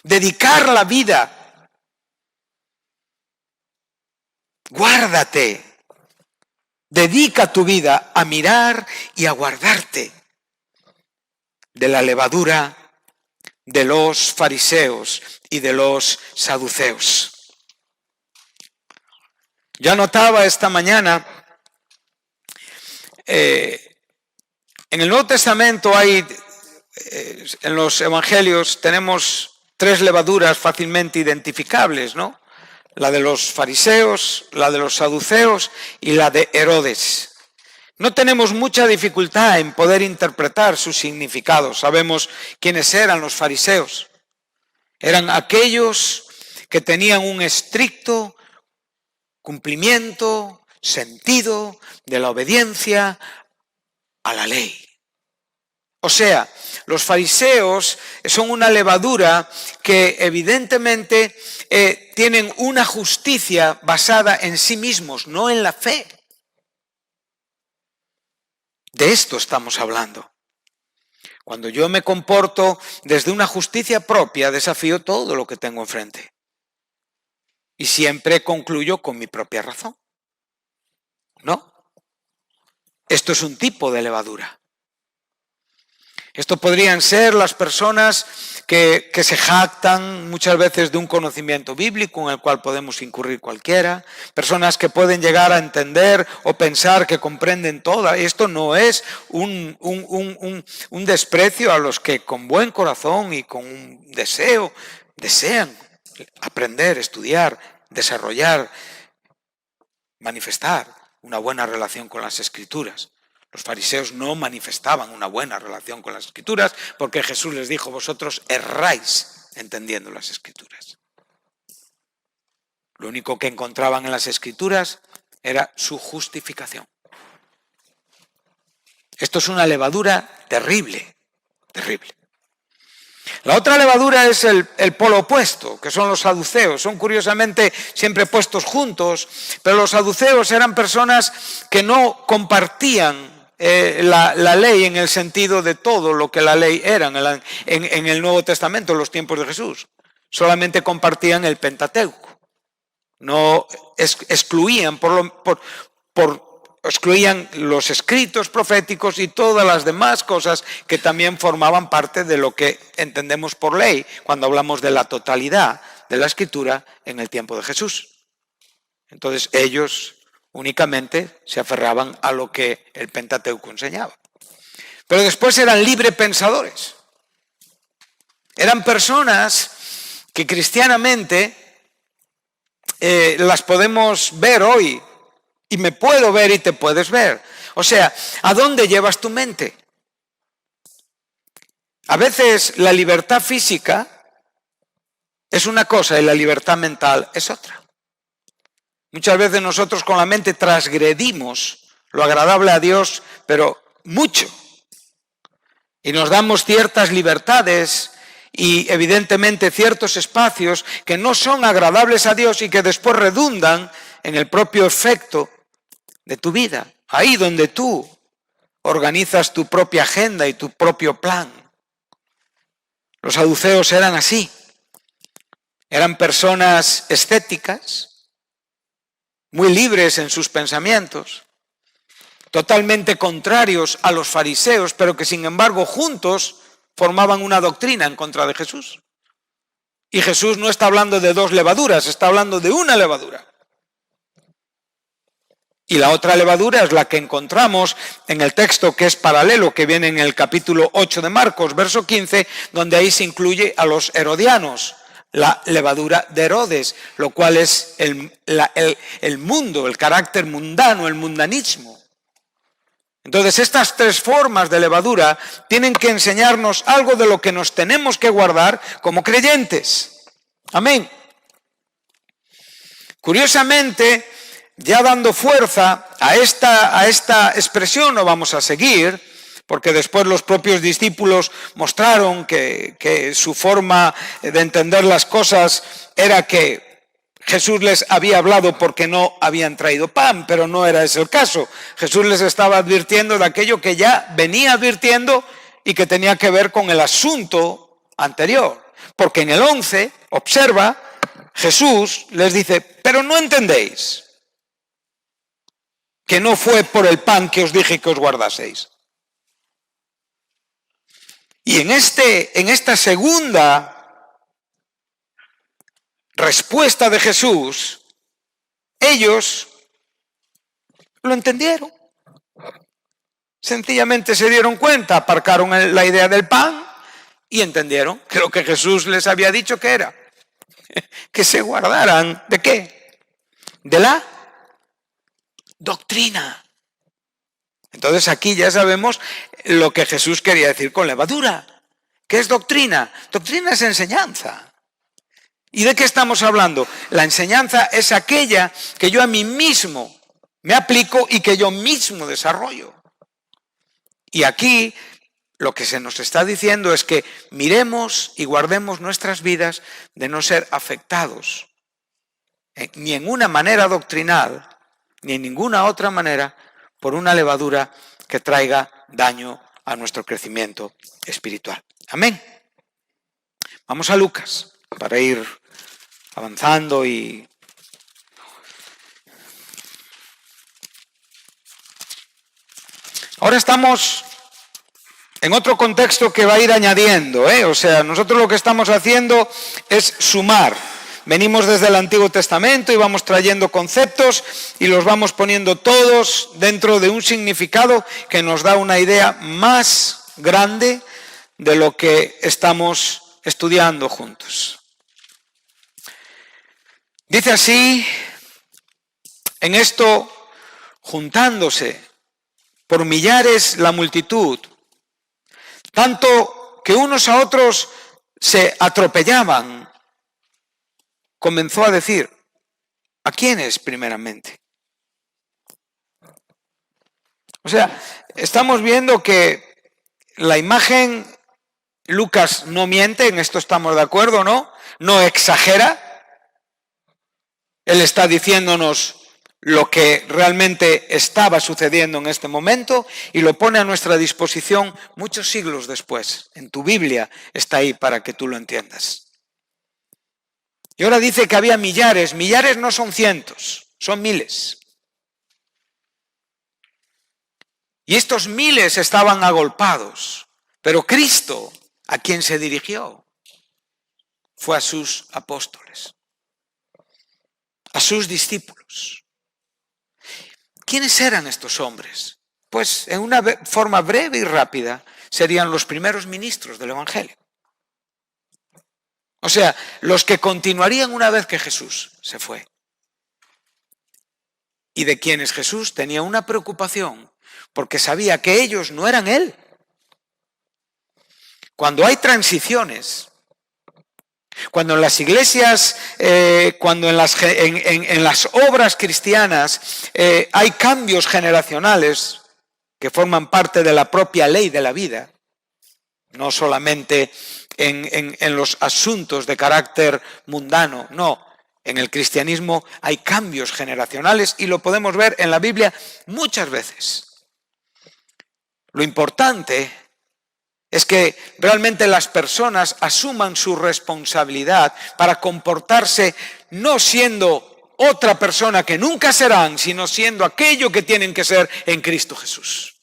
dedicar la vida. Guárdate. Dedica tu vida a mirar y a guardarte de la levadura de los fariseos y de los saduceos. Ya notaba esta mañana, en el Nuevo Testamento hay, en los evangelios tenemos 3 levaduras fácilmente identificables, ¿no? La de los fariseos, la de los saduceos y la de Herodes. No tenemos mucha dificultad en poder interpretar sus significados. Sabemos quiénes eran los fariseos. Eran aquellos que tenían un estricto cumplimiento, sentido de la obediencia a la ley. O sea, los fariseos son una levadura que evidentemente tienen una justicia basada en sí mismos, no en la fe. De esto estamos hablando. Cuando yo me comporto desde una justicia propia, desafío todo lo que tengo enfrente. Y siempre concluyo con mi propia razón. ¿No? Esto es un tipo de levadura. Esto podrían ser las personas que se jactan muchas veces de un conocimiento bíblico en el cual podemos incurrir cualquiera, personas que pueden llegar a entender o pensar que comprenden todo. Esto no es un desprecio a los que con buen corazón y con un deseo desean aprender, estudiar, desarrollar, manifestar una buena relación con las Escrituras. Los fariseos no manifestaban una buena relación con las Escrituras porque Jesús les dijo: vosotros erráis entendiendo las Escrituras. Lo único que encontraban en las Escrituras era su justificación. Esto es una levadura terrible, terrible. La otra levadura es el polo opuesto, que son los saduceos. Son curiosamente siempre puestos juntos, pero los saduceos eran personas que no compartían la ley en el sentido de todo lo que la ley era en el Nuevo Testamento, en los tiempos de Jesús. Solamente compartían el Pentateuco. No excluían excluían los escritos proféticos y todas las demás cosas que también formaban parte de lo que entendemos por ley cuando hablamos de la totalidad de la Escritura en el tiempo de Jesús. Entonces ellos únicamente se aferraban a lo que el Pentateuco enseñaba. Pero después eran librepensadores. Eran personas que cristianamente las podemos ver hoy. Y me puedo ver y te puedes ver. O sea, ¿a dónde llevas tu mente? A veces la libertad física es una cosa y la libertad mental es otra. Muchas veces nosotros con la mente transgredimos lo agradable a Dios, pero mucho. Y nos damos ciertas libertades y evidentemente ciertos espacios que no son agradables a Dios y que después redundan en el propio efecto de tu vida, ahí donde tú organizas tu propia agenda y tu propio plan. Los saduceos eran así. Eran personas escépticas, muy libres en sus pensamientos, totalmente contrarios a los fariseos, pero que sin embargo juntos formaban una doctrina en contra de Jesús. Y Jesús no está hablando de 2 levaduras, está hablando de una levadura. Y la otra levadura es la que encontramos en el texto que es paralelo, que viene en el capítulo 8 de Marcos, verso 15, donde ahí se incluye a los herodianos, la levadura de Herodes, lo cual es el mundo, el carácter mundano, el mundanismo. Entonces, estas tres formas de levadura tienen que enseñarnos algo de lo que nos tenemos que guardar como creyentes. Amén. Curiosamente, ya dando fuerza a esta expresión, no vamos a seguir, porque después los propios discípulos mostraron que su forma de entender las cosas era que Jesús les había hablado porque no habían traído pan, pero no era ese el caso. Jesús les estaba advirtiendo de aquello que ya venía advirtiendo y que tenía que ver con el asunto anterior. Porque en el 11, observa, Jesús les dice, pero no entendéis que no fue por el pan que os dije que os guardaseis. Y en esta segunda respuesta de Jesús, ellos lo entendieron. Sencillamente se dieron cuenta, aparcaron la idea del pan y entendieron que lo que Jesús les había dicho que era que se guardaran ¿de qué? De la doctrina. Entonces aquí ya sabemos lo que Jesús quería decir con levadura. ¿Qué es doctrina? Doctrina es enseñanza. ¿Y de qué estamos hablando? La enseñanza es aquella que yo a mí mismo me aplico y que yo mismo desarrollo. Y aquí lo que se nos está diciendo es que miremos y guardemos nuestras vidas de no ser afectados ni en una manera doctrinal, ni en ninguna otra manera, por una levadura que traiga daño a nuestro crecimiento espiritual. Amén. Vamos a Lucas para ir avanzando y ahora estamos en otro contexto que va a ir añadiendo, O sea, nosotros lo que estamos haciendo es sumar. Venimos desde el Antiguo Testamento y vamos trayendo conceptos y los vamos poniendo todos dentro de un significado que nos da una idea más grande de lo que estamos estudiando juntos. Dice así, en esto, juntándose por millares la multitud, tanto que unos a otros se atropellaban, comenzó a decir, ¿a quiénes primeramente? O sea, estamos viendo que la imagen, Lucas no miente, en esto estamos de acuerdo, ¿no? No exagera. Él está diciéndonos lo que realmente estaba sucediendo en este momento y lo pone a nuestra disposición muchos siglos después. En tu Biblia está ahí para que tú lo entiendas. Y ahora dice que había millares. Millares no son cientos, son miles. Y estos miles estaban agolpados. Pero Cristo, ¿a quién se dirigió? Fue a sus apóstoles, a sus discípulos. ¿Quiénes eran estos hombres? Pues en una forma breve y rápida serían los primeros ministros del Evangelio. O sea, los que continuarían una vez que Jesús se fue. Y de quienes Jesús tenía una preocupación, porque sabía que ellos no eran Él. Cuando hay transiciones, cuando en las iglesias, cuando en las obras cristianas hay cambios generacionales que forman parte de la propia ley de la vida, no solamente en los asuntos de carácter mundano, no. En el cristianismo hay cambios generacionales y lo podemos ver en la Biblia muchas veces. Lo importante es que realmente las personas asuman su responsabilidad para comportarse no siendo otra persona que nunca serán, sino siendo aquello que tienen que ser en Cristo Jesús.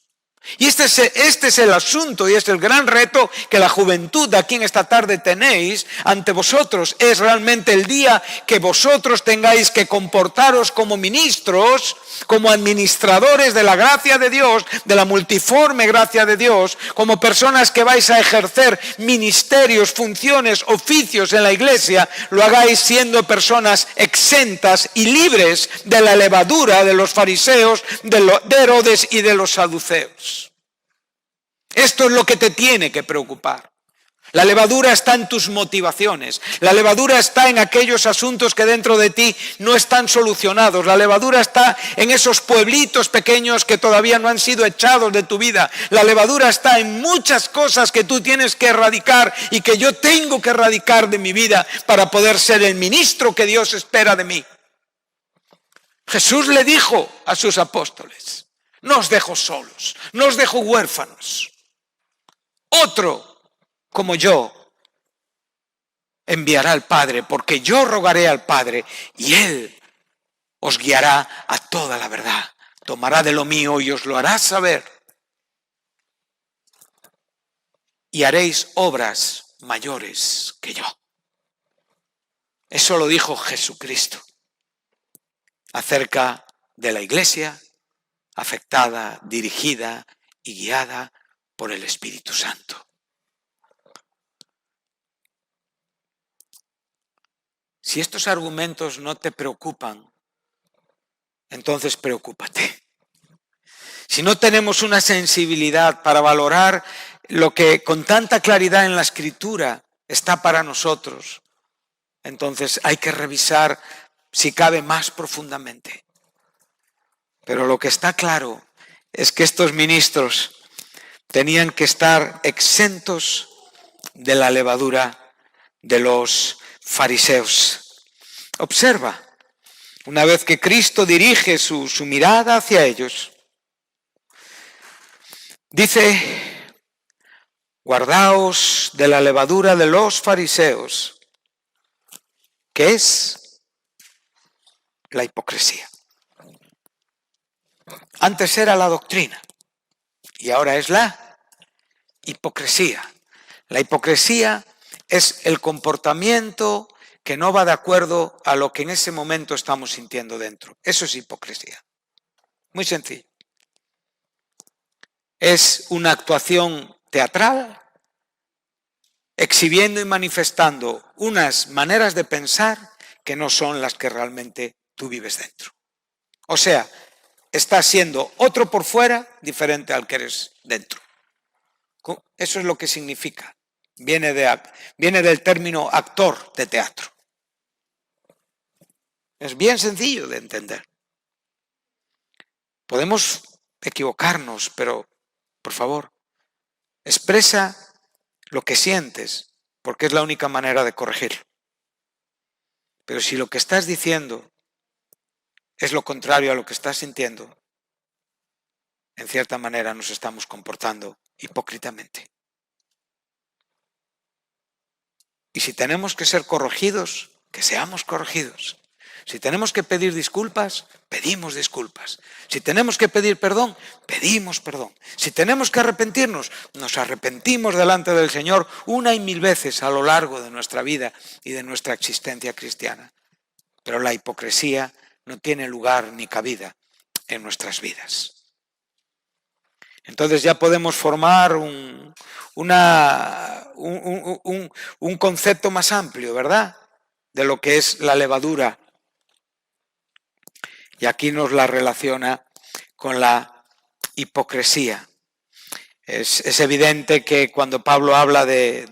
Y este es el asunto y este es el gran reto que la juventud de aquí en esta tarde tenéis ante vosotros. Es realmente el día que vosotros tengáis que comportaros como ministros, como administradores de la gracia de Dios, de la multiforme gracia de Dios, como personas que vais a ejercer ministerios, funciones, oficios en la iglesia, lo hagáis siendo personas exentas y libres de la levadura de los fariseos, de Herodes y de los saduceos. Esto es lo que te tiene que preocupar. La levadura está en tus motivaciones. La levadura está en aquellos asuntos que dentro de ti no están solucionados. La levadura está en esos pueblitos pequeños que todavía no han sido echados de tu vida. La levadura está en muchas cosas que tú tienes que erradicar y que yo tengo que erradicar de mi vida para poder ser el ministro que Dios espera de mí. Jesús le dijo a sus apóstoles: no os dejo solos, no os dejo huérfanos. Otro como yo enviará al Padre, porque yo rogaré al Padre y Él os guiará a toda la verdad. Tomará de lo mío y os lo hará saber. Y haréis obras mayores que yo. Eso lo dijo Jesucristo acerca de la iglesia afectada, dirigida y guiada por el Espíritu Santo. Si estos argumentos no te preocupan, entonces preocúpate. Si no tenemos una sensibilidad para valorar lo que con tanta claridad en la Escritura está para nosotros, entonces hay que revisar si cabe más profundamente. Pero lo que está claro es que estos ministros tenían que estar exentos de la levadura de los fariseos. Observa, una vez que Cristo dirige su mirada hacia ellos, dice: guardaos de la levadura de los fariseos, que es la hipocresía. Antes era la doctrina y ahora es la hipocresía. La hipocresía es el comportamiento que no va de acuerdo a lo que en ese momento estamos sintiendo dentro. Eso es hipocresía. Muy sencillo. Es una actuación teatral, exhibiendo y manifestando unas maneras de pensar que no son las que realmente tú vives dentro. O sea, estás siendo otro por fuera diferente al que eres dentro. Eso es lo que significa. Viene del término actor de teatro. Es bien sencillo de entender. Podemos equivocarnos, pero, por favor, expresa lo que sientes, porque es la única manera de corregirlo. Pero si lo que estás diciendo es lo contrario a lo que estás sintiendo, en cierta manera nos estamos comportando hipócritamente. Y si tenemos que ser corregidos, que seamos corregidos. Si tenemos que pedir disculpas, pedimos disculpas. Si tenemos que pedir perdón, pedimos perdón. Si tenemos que arrepentirnos, nos arrepentimos delante del Señor una y mil veces a lo largo de nuestra vida y de nuestra existencia cristiana. Pero la hipocresía no tiene lugar ni cabida en nuestras vidas. Entonces ya podemos formar un concepto más amplio, ¿verdad?, de lo que es la levadura. Y aquí nos la relaciona con la hipocresía. Es evidente que cuando Pablo habla de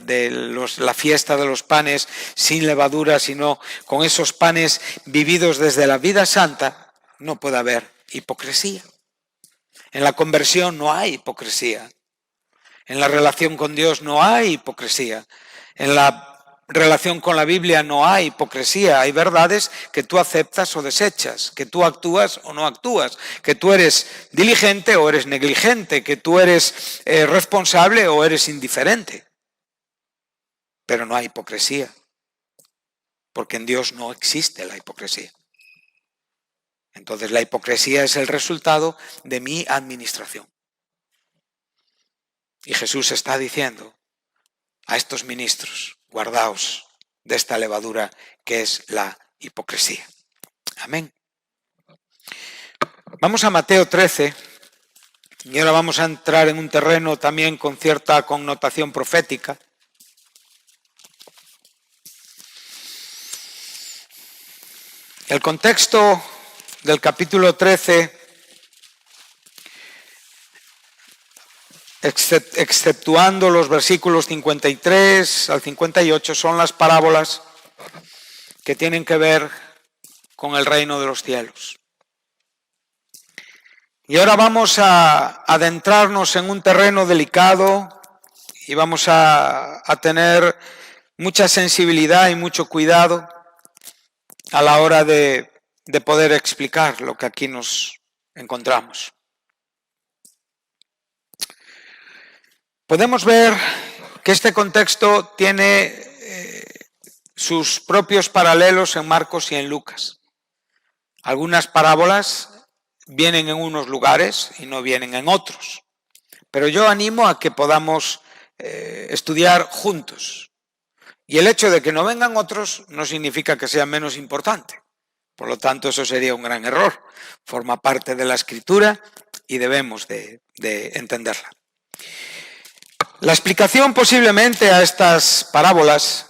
la fiesta de los panes sin levadura, sino con esos panes vividos desde la vida santa, no puede haber hipocresía. En la conversión no hay hipocresía. En la relación con Dios no hay hipocresía. En la relación con la Biblia no hay hipocresía. Hay verdades que tú aceptas o desechas, que tú actúas o no actúas, que tú eres diligente o eres negligente, que tú eres responsable o eres indiferente. Pero no hay hipocresía, porque en Dios no existe la hipocresía. Entonces la hipocresía es el resultado de mi administración. Y Jesús está diciendo a estos ministros: guardaos de esta levadura que es la hipocresía. Amén. Vamos a Mateo 13, y ahora vamos a entrar en un terreno también con cierta connotación profética. El contexto del capítulo 13, exceptuando los versículos 53 al 58, son las parábolas que tienen que ver con el reino de los cielos. Y ahora vamos a adentrarnos en un terreno delicado y vamos a tener mucha sensibilidad y mucho cuidado a la hora de poder explicar lo que aquí nos encontramos. Podemos ver que este contexto tiene sus propios paralelos en Marcos y en Lucas. Algunas parábolas vienen en unos lugares y no vienen en otros. Pero yo animo a que podamos estudiar juntos. Y el hecho de que no vengan otros no significa que sea menos importante. Por lo tanto, eso sería un gran error. Forma parte de la Escritura y debemos de entenderla. La explicación posiblemente a estas parábolas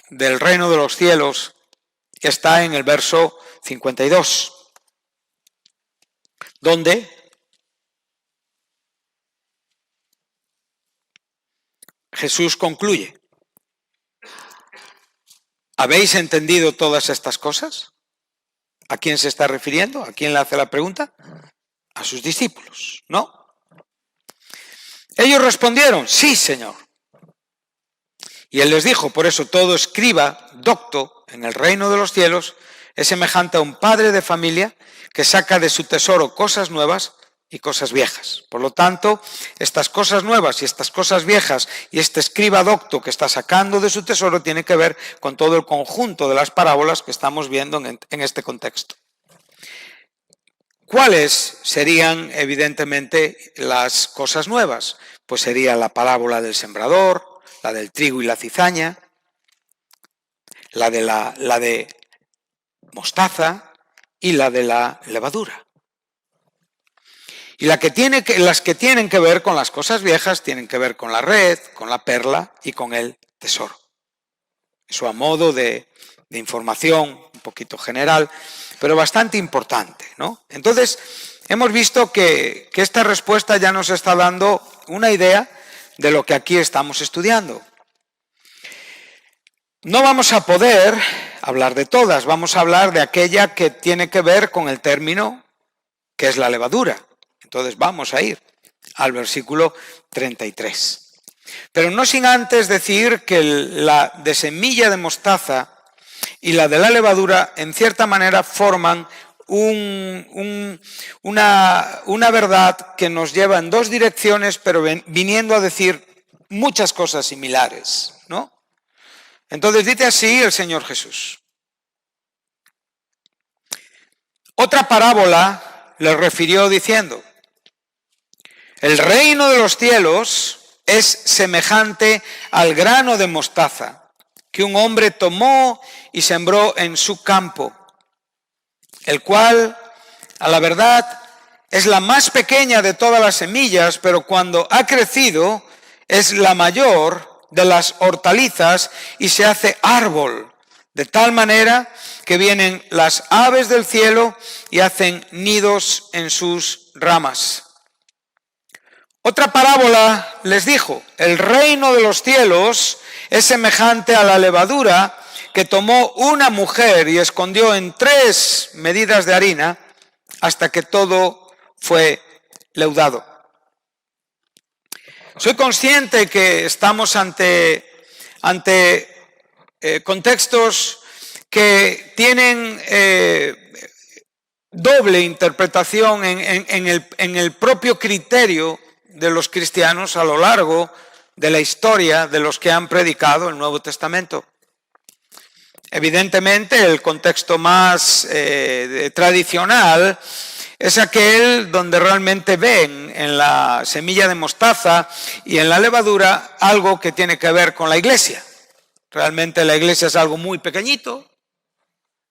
del reino de los cielos está en el verso 52. ¿Dónde? Jesús concluye: ¿habéis entendido todas estas cosas? ¿A quién se está refiriendo? ¿A quién le hace la pregunta? A sus discípulos, ¿no? Ellos respondieron: sí, Señor. Y él les dijo: por eso todo escriba docto en el reino de los cielos es semejante a un padre de familia que saca de su tesoro cosas nuevas y cosas viejas. Por lo tanto, estas cosas nuevas y estas cosas viejas y este escriba docto que está sacando de su tesoro tiene que ver con todo el conjunto de las parábolas que estamos viendo en este contexto. ¿Cuáles serían evidentemente las cosas nuevas? Pues sería la parábola del sembrador, la del trigo y la cizaña, la de mostaza y la de la levadura. Y las que tienen que ver con las cosas viejas tienen que ver con la red, con la perla y con el tesoro. Eso a modo de información un poquito general, pero bastante importante, ¿no? Entonces, hemos visto que esta respuesta ya nos está dando una idea de lo que aquí estamos estudiando. No vamos a poder hablar de todas, vamos a hablar de aquella que tiene que ver con el término que es la levadura. Entonces vamos a ir al versículo 33. Pero no sin antes decir que la de semilla de mostaza y la de la levadura en cierta manera forman una verdad que nos lleva en dos direcciones, pero viniendo a decir muchas cosas similares, ¿no? Entonces dice así el Señor Jesús: otra parábola le refirió diciendo: el reino de los cielos es semejante al grano de mostaza que un hombre tomó y sembró en su campo, el cual, a la verdad, es la más pequeña de todas las semillas, pero cuando ha crecido es la mayor de las hortalizas y se hace árbol, de tal manera que vienen las aves del cielo y hacen nidos en sus ramas. Otra parábola les dijo: el reino de los cielos es semejante a la levadura que tomó una mujer y escondió en 3 medidas de harina hasta que todo fue leudado. Soy consciente que estamos ante contextos que tienen doble interpretación en el propio criterio de los cristianos a lo largo de la historia de los que han predicado el Nuevo Testamento. Evidentemente, el contexto más tradicional es aquel donde realmente ven en la semilla de mostaza y en la levadura algo que tiene que ver con la iglesia. Realmente la iglesia es algo muy pequeñito.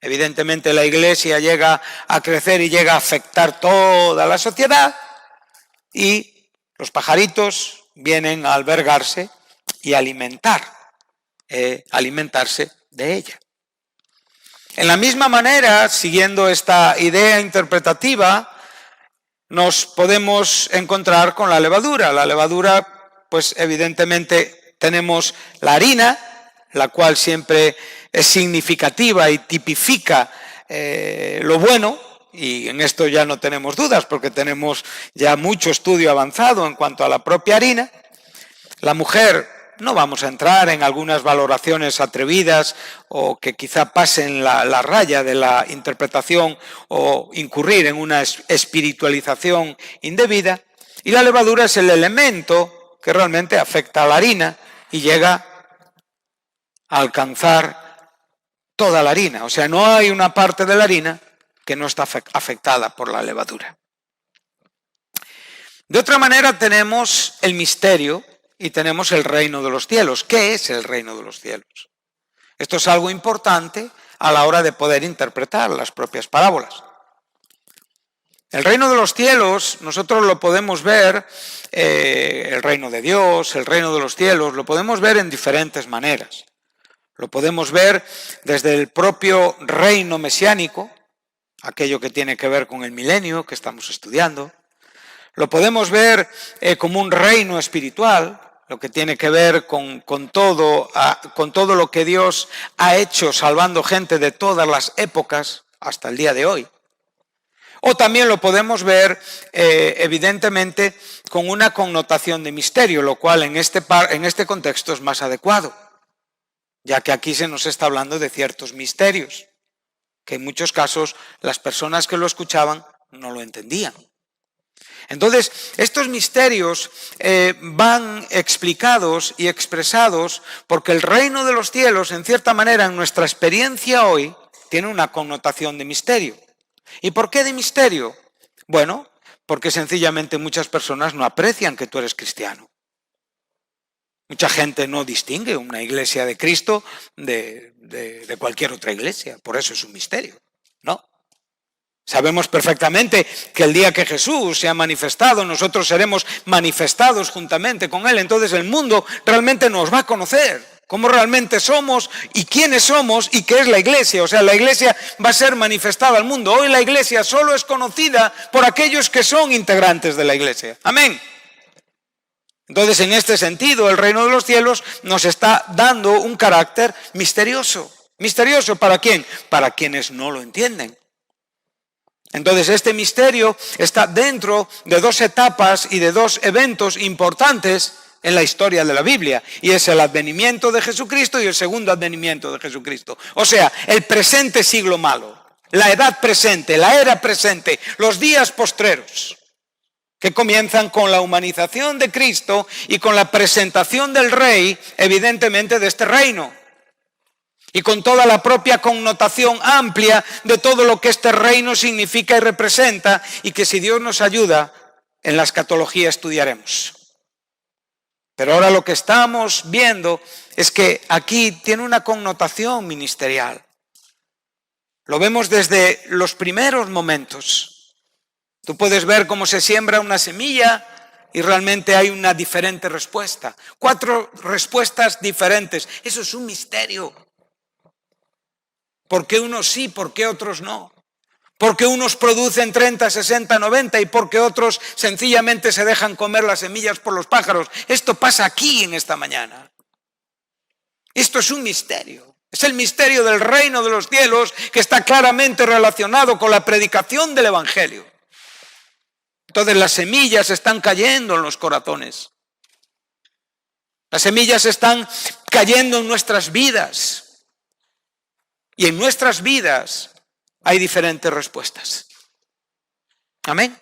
Evidentemente la iglesia llega a crecer y llega a afectar toda la sociedad y los pajaritos vienen a albergarse y a alimentarse de ella. En la misma manera, siguiendo esta idea interpretativa, nos podemos encontrar con la levadura. La levadura, pues evidentemente tenemos la harina, la cual siempre es significativa y tipifica lo bueno, y en esto ya no tenemos dudas porque tenemos ya mucho estudio avanzado en cuanto a la propia harina. La mujer, no vamos a entrar en algunas valoraciones atrevidas o que quizá pasen la raya de la interpretación o incurrir en una espiritualización indebida, y la levadura es el elemento que realmente afecta a la harina y llega a alcanzar toda la harina. O sea, no hay una parte de la harina que no está afectada por la levadura. De otra manera tenemos el misterio y tenemos el reino de los cielos. ¿Qué es el reino de los cielos? Esto es algo importante a la hora de poder interpretar las propias parábolas. El reino de los cielos, nosotros lo podemos ver, el reino de Dios, el reino de los cielos, lo podemos ver en diferentes maneras. Lo podemos ver desde el propio reino mesiánico, aquello que tiene que ver con el milenio que estamos estudiando. Lo podemos ver como un reino espiritual, lo que tiene que ver con todo lo que Dios ha hecho salvando gente de todas las épocas hasta el día de hoy. O también lo podemos ver evidentemente con una connotación de misterio, lo cual en este contexto es más adecuado, ya que aquí se nos está hablando de ciertos misterios, que en muchos casos las personas que lo escuchaban no lo entendían. Entonces, estos misterios van explicados y expresados porque el reino de los cielos, en cierta manera, en nuestra experiencia hoy, tiene una connotación de misterio. ¿Y por qué de misterio? Bueno, porque sencillamente muchas personas no aprecian que tú eres cristiano. Mucha gente no distingue una iglesia de Cristo de cualquier otra iglesia, por eso es un misterio, ¿no? Sabemos perfectamente que el día que Jesús se ha manifestado, nosotros seremos manifestados juntamente con Él. Entonces el mundo realmente nos va a conocer cómo realmente somos y quiénes somos y qué es la iglesia. O sea, la iglesia va a ser manifestada al mundo. Hoy la iglesia solo es conocida por aquellos que son integrantes de la iglesia. Amén. Entonces, en este sentido, el reino de los cielos nos está dando un carácter misterioso. ¿Misterioso para quién? Para quienes no lo entienden. Entonces, este misterio está dentro de dos etapas y de dos eventos importantes en la historia de la Biblia, y es el advenimiento de Jesucristo y el segundo advenimiento de Jesucristo. O sea, el presente siglo malo, la edad presente, la era presente, los días postreros, que comienzan con la humanización de Cristo y con la presentación del Rey, evidentemente, de este reino. Y con toda la propia connotación amplia de todo lo que este reino significa y representa, y que si Dios nos ayuda, en la escatología estudiaremos. Pero ahora lo que estamos viendo es que aquí tiene una connotación ministerial. Lo vemos desde los primeros momentos. Tú puedes ver cómo se siembra una semilla y realmente hay una diferente respuesta. 4 respuestas diferentes. Eso es un misterio. ¿Por qué unos sí, por qué otros no? ¿Por qué unos producen 30, 60, 90 y por qué otros sencillamente se dejan comer las semillas por los pájaros? Esto pasa aquí en esta mañana. Esto es un misterio. Es el misterio del reino de los cielos que está claramente relacionado con la predicación del Evangelio. Entonces las semillas están cayendo en los corazones. Las semillas están cayendo en nuestras vidas. Y en nuestras vidas hay diferentes respuestas. Amén.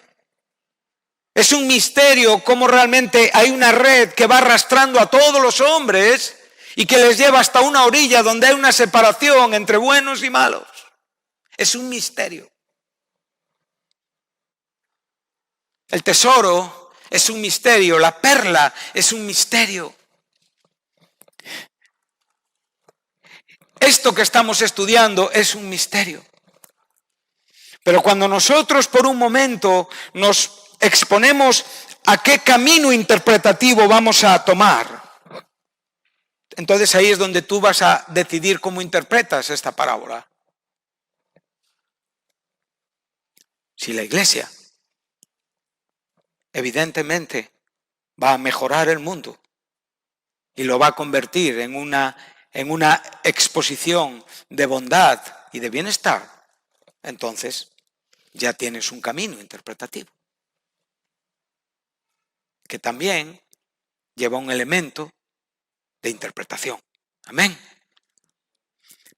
Es un misterio cómo realmente hay una red que va arrastrando a todos los hombres y que les lleva hasta una orilla donde hay una separación entre buenos y malos. Es un misterio. El tesoro es un misterio, la perla es un misterio. Esto que estamos estudiando es un misterio. Pero cuando nosotros por un momento nos exponemos a qué camino interpretativo vamos a tomar, entonces ahí es donde tú vas a decidir cómo interpretas esta parábola. Si la Iglesia, evidentemente, va a mejorar el mundo y lo va a convertir en una exposición de bondad y de bienestar, entonces ya tienes un camino interpretativo que también lleva un elemento de interpretación. Amén.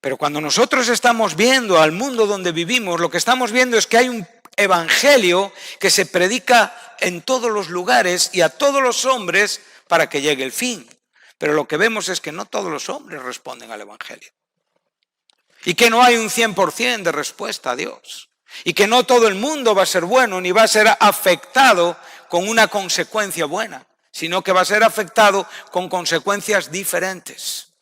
Pero cuando nosotros estamos viendo al mundo donde vivimos, lo que estamos viendo es que hay un evangelio que se predica en todos los lugares y a todos los hombres para que llegue el fin. Pero lo que vemos es que no todos los hombres responden al evangelio. Y que no hay un 100% de respuesta a Dios. Y que no todo el mundo va a ser bueno ni va a ser afectado con una consecuencia buena, sino que va a ser afectado con consecuencias diferentes.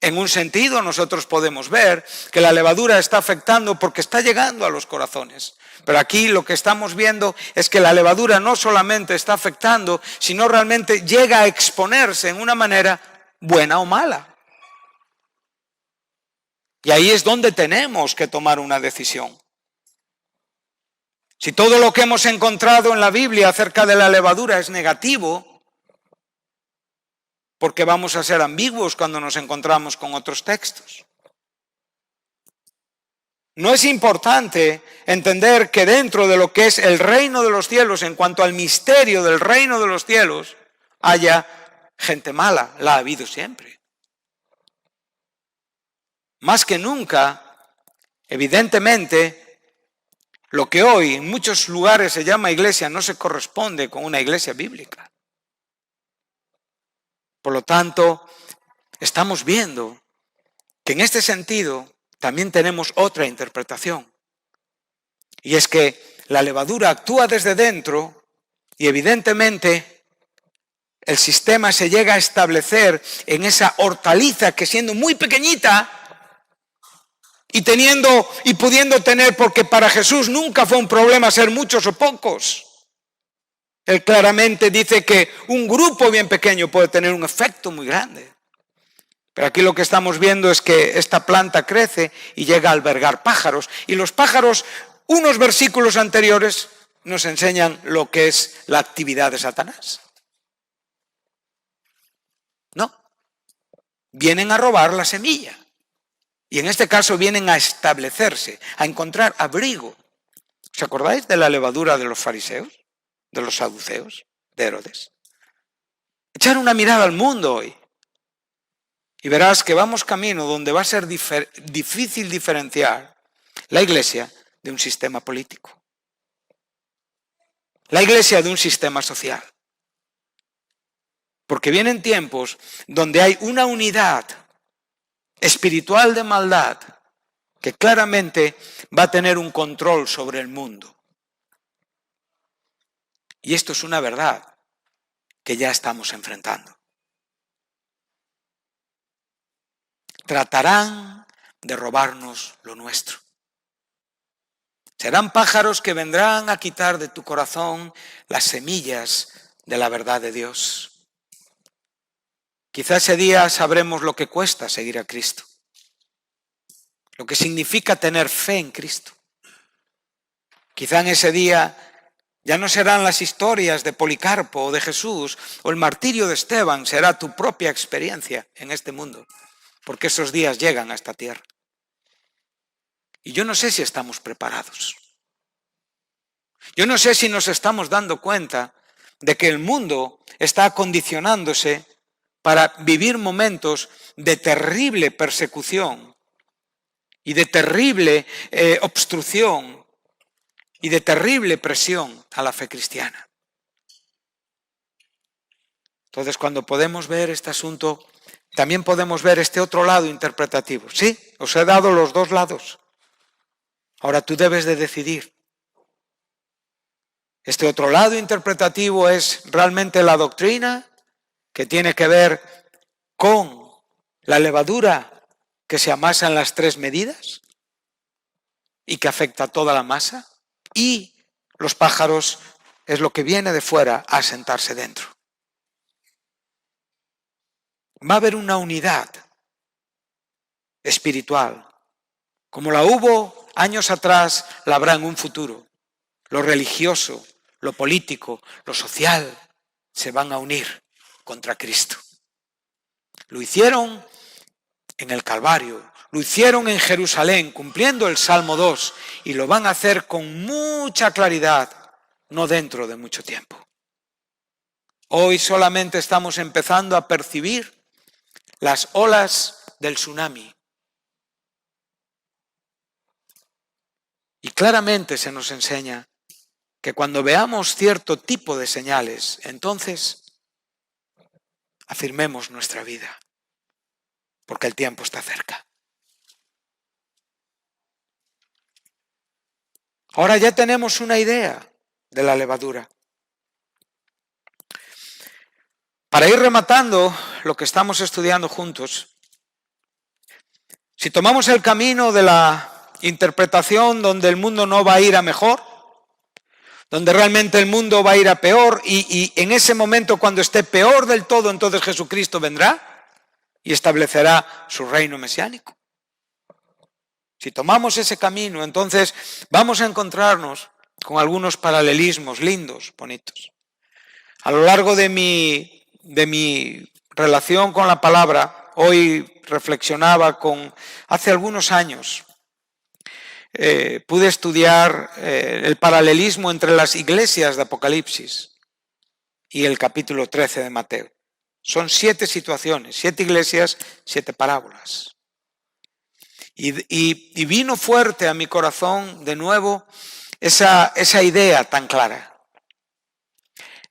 En un sentido, nosotros podemos ver que la levadura está afectando porque está llegando a los corazones. Pero aquí lo que estamos viendo es que la levadura no solamente está afectando, sino realmente llega a exponerse en una manera buena o mala. Y ahí es donde tenemos que tomar una decisión. Si todo lo que hemos encontrado en la Biblia acerca de la levadura es negativo, porque vamos a ser ambiguos cuando nos encontramos con otros textos. No es importante entender que dentro de lo que es el reino de los cielos, en cuanto al misterio del reino de los cielos, haya gente mala, la ha habido siempre. Más que nunca, evidentemente, lo que hoy en muchos lugares se llama iglesia no se corresponde con una iglesia bíblica. Por lo tanto, estamos viendo que en este sentido también tenemos otra interpretación. Y es que la levadura actúa desde dentro y evidentemente el sistema se llega a establecer en esa hortaliza que siendo muy pequeñita y pudiendo tener, porque para Jesús nunca fue un problema ser muchos o pocos. Él claramente dice que un grupo bien pequeño puede tener un efecto muy grande. Pero aquí lo que estamos viendo es que esta planta crece y llega a albergar pájaros. Y los pájaros, unos versículos anteriores, nos enseñan lo que es la actividad de Satanás. No, vienen a robar la semilla. Y en este caso vienen a establecerse, a encontrar abrigo. ¿Os acordáis de la levadura de los fariseos? De los saduceos, de Herodes. Echar una mirada al mundo hoy y verás que vamos camino donde va a ser difícil diferenciar la iglesia de un sistema político, la iglesia de un sistema social. Porque vienen tiempos donde hay una unidad espiritual de maldad que claramente va a tener un control sobre el mundo. Y esto es una verdad que ya estamos enfrentando. Tratarán de robarnos lo nuestro. Serán pájaros que vendrán a quitar de tu corazón las semillas de la verdad de Dios. Quizá ese día sabremos lo que cuesta seguir a Cristo, lo que significa tener fe en Cristo. Quizá en ese día ya no serán las historias de Policarpo o de Jesús o el martirio de Esteban, será tu propia experiencia en este mundo, porque esos días llegan a esta tierra. Y yo no sé si estamos preparados. Yo no sé si nos estamos dando cuenta de que el mundo está acondicionándose para vivir momentos de terrible persecución y de terrible obstrucción y de terrible presión a la fe cristiana. Entonces, cuando podemos ver este asunto, también podemos ver este otro lado interpretativo. Sí, os he dado los dos lados. Ahora tú debes de decidir. Este otro lado interpretativo es realmente la doctrina que tiene que ver con la levadura que se amasa en las tres medidas y que afecta a toda la masa, y los pájaros es lo que viene de fuera a sentarse dentro. Va a haber una unidad espiritual, como la hubo años atrás, la habrá en un futuro. Lo religioso, lo político, lo social, se van a unir contra Cristo. Lo hicieron en el Calvario, lo hicieron en Jerusalén, cumpliendo el Salmo 2, y lo van a hacer con mucha claridad, no dentro de mucho tiempo. Hoy solamente estamos empezando a percibir las olas del tsunami. Y claramente se nos enseña que cuando veamos cierto tipo de señales, entonces afirmemos nuestra vida, porque el tiempo está cerca. Ahora ya tenemos una idea de la levadura. Para ir rematando lo que estamos estudiando juntos, si tomamos el camino de la interpretación donde el mundo no va a ir a mejor, donde realmente el mundo va a ir a peor, y en ese momento cuando esté peor del todo, entonces Jesucristo vendrá y establecerá su reino mesiánico. Si tomamos ese camino, entonces vamos a encontrarnos con algunos paralelismos lindos, bonitos. A lo largo de mi relación con la palabra, hoy reflexionaba hace algunos años, pude estudiar el paralelismo entre las iglesias de Apocalipsis y el capítulo 13 de Mateo. Son 7 situaciones, 7 iglesias, 7 parábolas. Y vino fuerte a mi corazón de nuevo esa idea tan clara.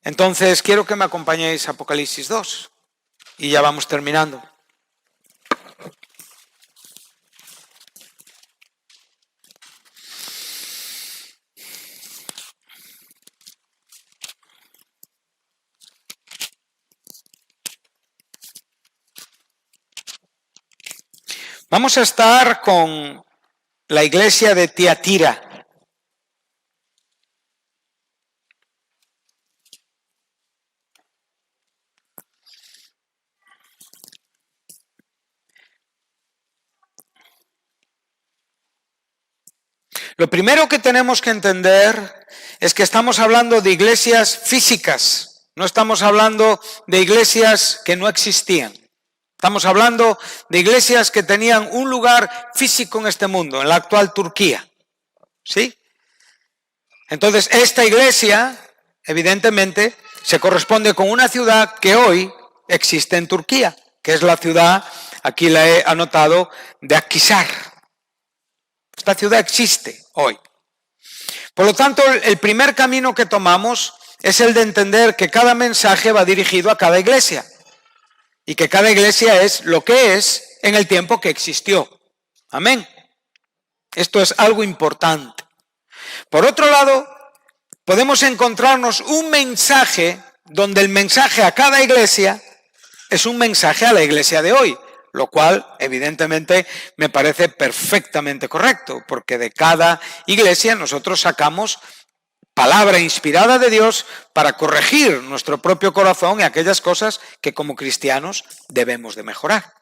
Entonces quiero que me acompañéis a Apocalipsis 2 y ya vamos terminando. Vamos a estar con la iglesia de Tiatira. Lo primero que tenemos que entender es que estamos hablando de iglesias físicas, no estamos hablando de iglesias que no existían. Estamos hablando de iglesias que tenían un lugar físico en este mundo, en la actual Turquía. ¿Sí? Entonces, esta iglesia, evidentemente, se corresponde con una ciudad que hoy existe en Turquía, que es la ciudad, aquí la he anotado, de Akhisar. Esta ciudad existe hoy. Por lo tanto, el primer camino que tomamos es el de entender que cada mensaje va dirigido a cada iglesia y que cada iglesia es lo que es en el tiempo que existió. Amén. Esto es algo importante. Por otro lado, podemos encontrarnos un mensaje donde el mensaje a cada iglesia es un mensaje a la iglesia de hoy, lo cual evidentemente me parece perfectamente correcto, porque de cada iglesia nosotros sacamos palabra inspirada de Dios para corregir nuestro propio corazón y aquellas cosas que como cristianos debemos de mejorar.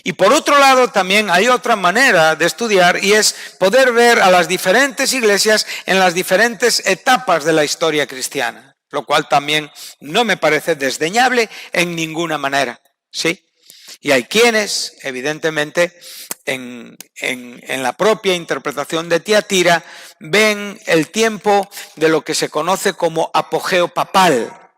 Y por otro lado también hay otra manera de estudiar y es poder ver a las diferentes iglesias en las diferentes etapas de la historia cristiana, lo cual también no me parece desdeñable en ninguna manera, ¿sí? Y hay quienes, evidentemente, en la propia interpretación de Tiatira, ven el tiempo de lo que se conoce como apogeo papal,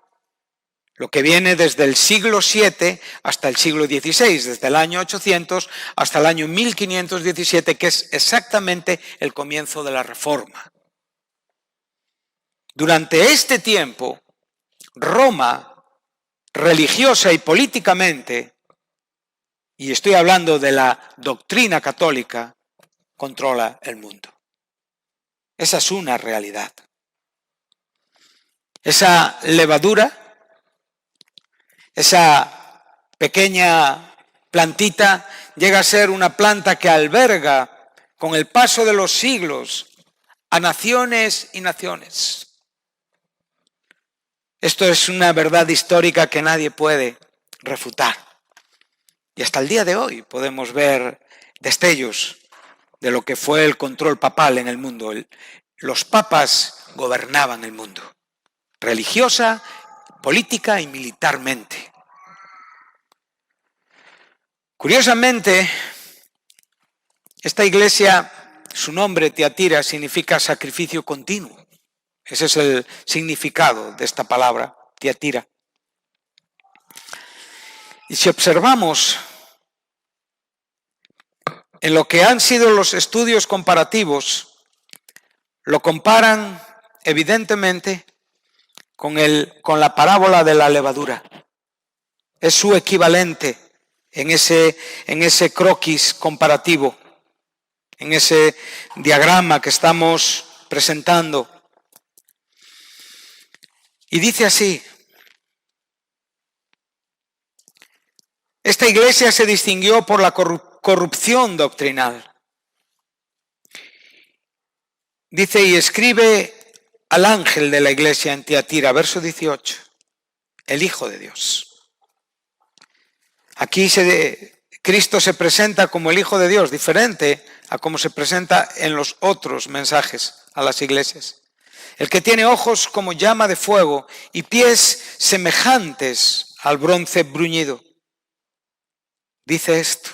lo que viene desde el siglo VII hasta el siglo XVI, desde el año 800 hasta el año 1517, que es exactamente el comienzo de la Reforma. Durante este tiempo, Roma, religiosa y políticamente, y estoy hablando de la doctrina católica, controla el mundo. Esa es una realidad. Esa levadura, esa pequeña plantita, llega a ser una planta que alberga con el paso de los siglos a naciones y naciones. Esto es una verdad histórica que nadie puede refutar. Y hasta el día de hoy podemos ver destellos de lo que fue el control papal en el mundo. Los papas gobernaban el mundo, religiosa, política y militarmente. Curiosamente, esta iglesia, su nombre, Tiatira, significa sacrificio continuo. Ese es el significado de esta palabra, Tiatira. Y si observamos en lo que han sido los estudios comparativos, lo comparan evidentemente con la parábola de la levadura. Es su equivalente en ese croquis comparativo, en ese diagrama que estamos presentando. Y dice así: esta iglesia se distinguió por la corrupción doctrinal. Dice, y escribe al ángel de la iglesia en Tiatira, verso 18, el Hijo de Dios. Aquí Cristo se presenta como el Hijo de Dios, diferente a como se presenta en los otros mensajes a las iglesias. El que tiene ojos como llama de fuego y pies semejantes al bronce bruñido. Dice esto: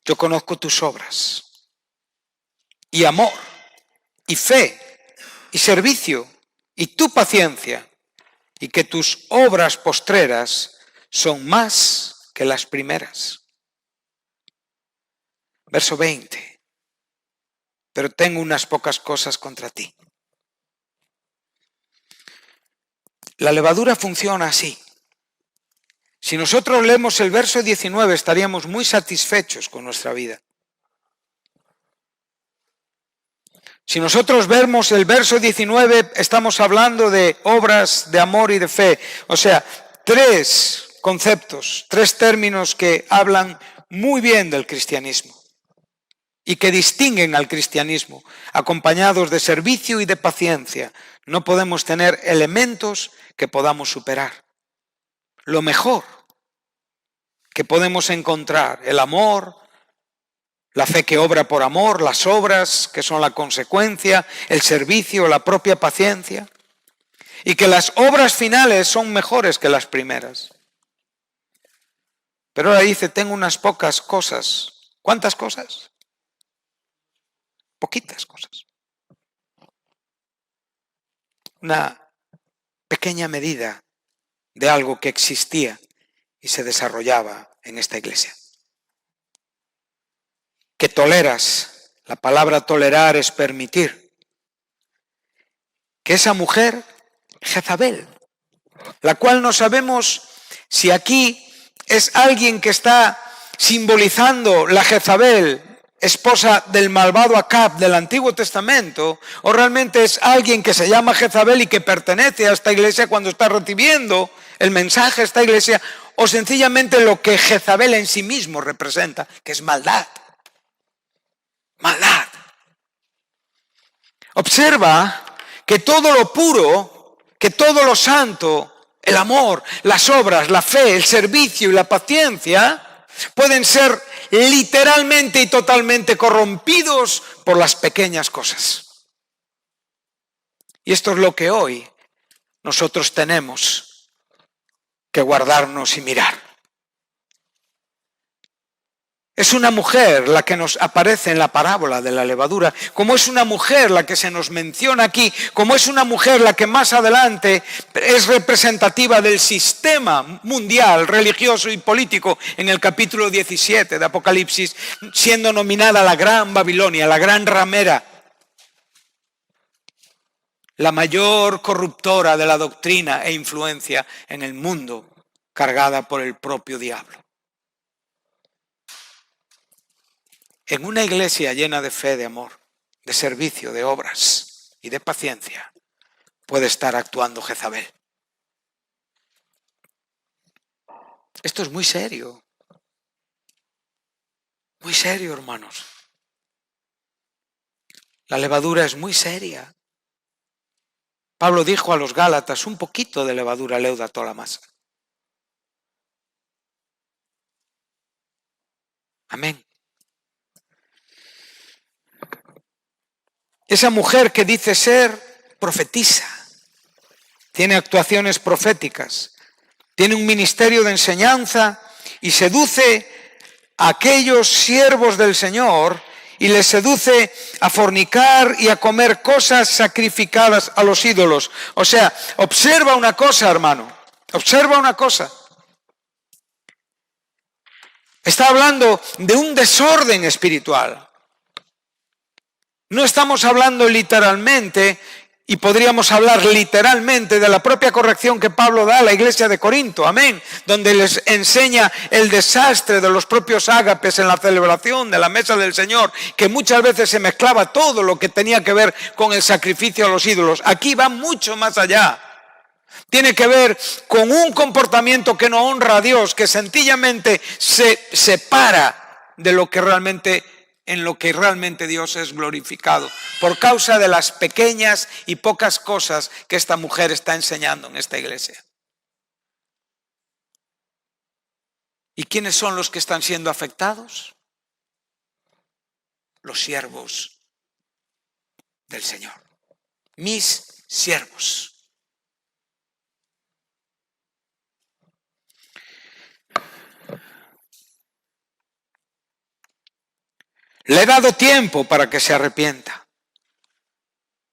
yo conozco tus obras, y amor, y fe, y servicio, y tu paciencia, y que tus obras postreras son más que las primeras. Verso 20. Pero tengo unas pocas cosas contra ti. La levadura funciona así. Si nosotros leemos el verso 19, estaríamos muy satisfechos con nuestra vida. Si nosotros vemos el verso 19, estamos hablando de obras de amor y de fe. O sea, tres conceptos, tres términos que hablan muy bien del cristianismo y que distinguen al cristianismo, acompañados de servicio y de paciencia. No podemos tener elementos que podamos superar. Lo mejor que podemos encontrar, el amor, la fe que obra por amor, las obras que son la consecuencia, el servicio, la propia paciencia, y que las obras finales son mejores que las primeras. Pero ahora dice, tengo unas pocas cosas. ¿Cuántas cosas? Poquitas cosas. Una pequeña medida de algo que existía y se desarrollaba en esta iglesia. Que toleras, la palabra tolerar es permitir. Que esa mujer, Jezabel, la cual no sabemos si aquí es alguien que está simbolizando la Jezabel, esposa del malvado Acab del Antiguo Testamento, o realmente es alguien que se llama Jezabel y que pertenece a esta iglesia cuando está recibiendo el mensaje a esta iglesia, o sencillamente lo que Jezabel en sí mismo representa, que es maldad. Maldad. Observa que todo lo puro, que todo lo santo, el amor, las obras, la fe, el servicio y la paciencia pueden ser literalmente y totalmente corrompidos por las pequeñas cosas. Y esto es lo que hoy nosotros tenemos que guardarnos y mirar. Es una mujer la que nos aparece en la parábola de la levadura, como es una mujer la que se nos menciona aquí, como es una mujer la que más adelante es representativa del sistema mundial, religioso y político en el capítulo 17 de Apocalipsis, siendo nominada la Gran Babilonia, la Gran Ramera, la mayor corruptora de la doctrina e influencia en el mundo, cargada por el propio diablo. En una iglesia llena de fe, de amor, de servicio, de obras y de paciencia, puede estar actuando Jezabel. Esto es muy serio, hermanos. La levadura es muy seria. Pablo dijo a los Gálatas, un poquito de levadura leuda toda la masa. Amén. Esa mujer que dice ser profetisa, tiene actuaciones proféticas, tiene un ministerio de enseñanza y seduce a aquellos siervos del Señor y les seduce a fornicar y a comer cosas sacrificadas a los ídolos. O sea, observa una cosa, hermano, observa una cosa. Está hablando de un desorden espiritual. No estamos hablando literalmente, y podríamos hablar literalmente de la propia corrección que Pablo da a la iglesia de Corinto, amén, donde les enseña el desastre de los propios ágapes en la celebración de la mesa del Señor, que muchas veces se mezclaba todo lo que tenía que ver con el sacrificio a los ídolos. Aquí va mucho más allá. Tiene que ver con un comportamiento que no honra a Dios, que sencillamente se separa de lo que realmente, en lo que realmente Dios es glorificado, por causa de las pequeñas y pocas cosas que esta mujer está enseñando en esta iglesia. ¿Y quiénes son los que están siendo afectados? Los siervos del Señor. Mis siervos. Le he dado tiempo para que se arrepienta,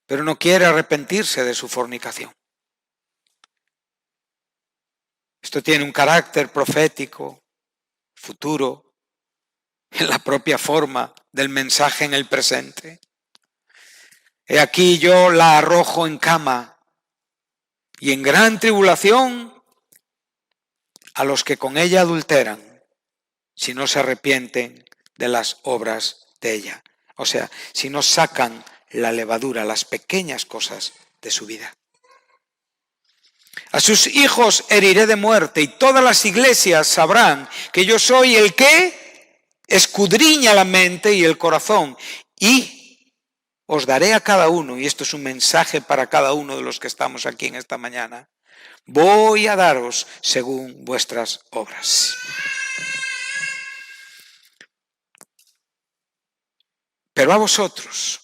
pero no quiere arrepentirse de su fornicación. Esto tiene un carácter profético, futuro, en la propia forma del mensaje en el presente. He aquí yo la arrojo en cama y en gran tribulación a los que con ella adulteran, si no se arrepienten de las obras de ella. O sea, si no sacan la levadura, las pequeñas cosas de su vida. A sus hijos heriré de muerte y todas las iglesias sabrán que yo soy el que escudriña la mente y el corazón, y os daré a cada uno, y esto es un mensaje para cada uno de los que estamos aquí en esta mañana, voy a daros según vuestras obras. Pero a vosotros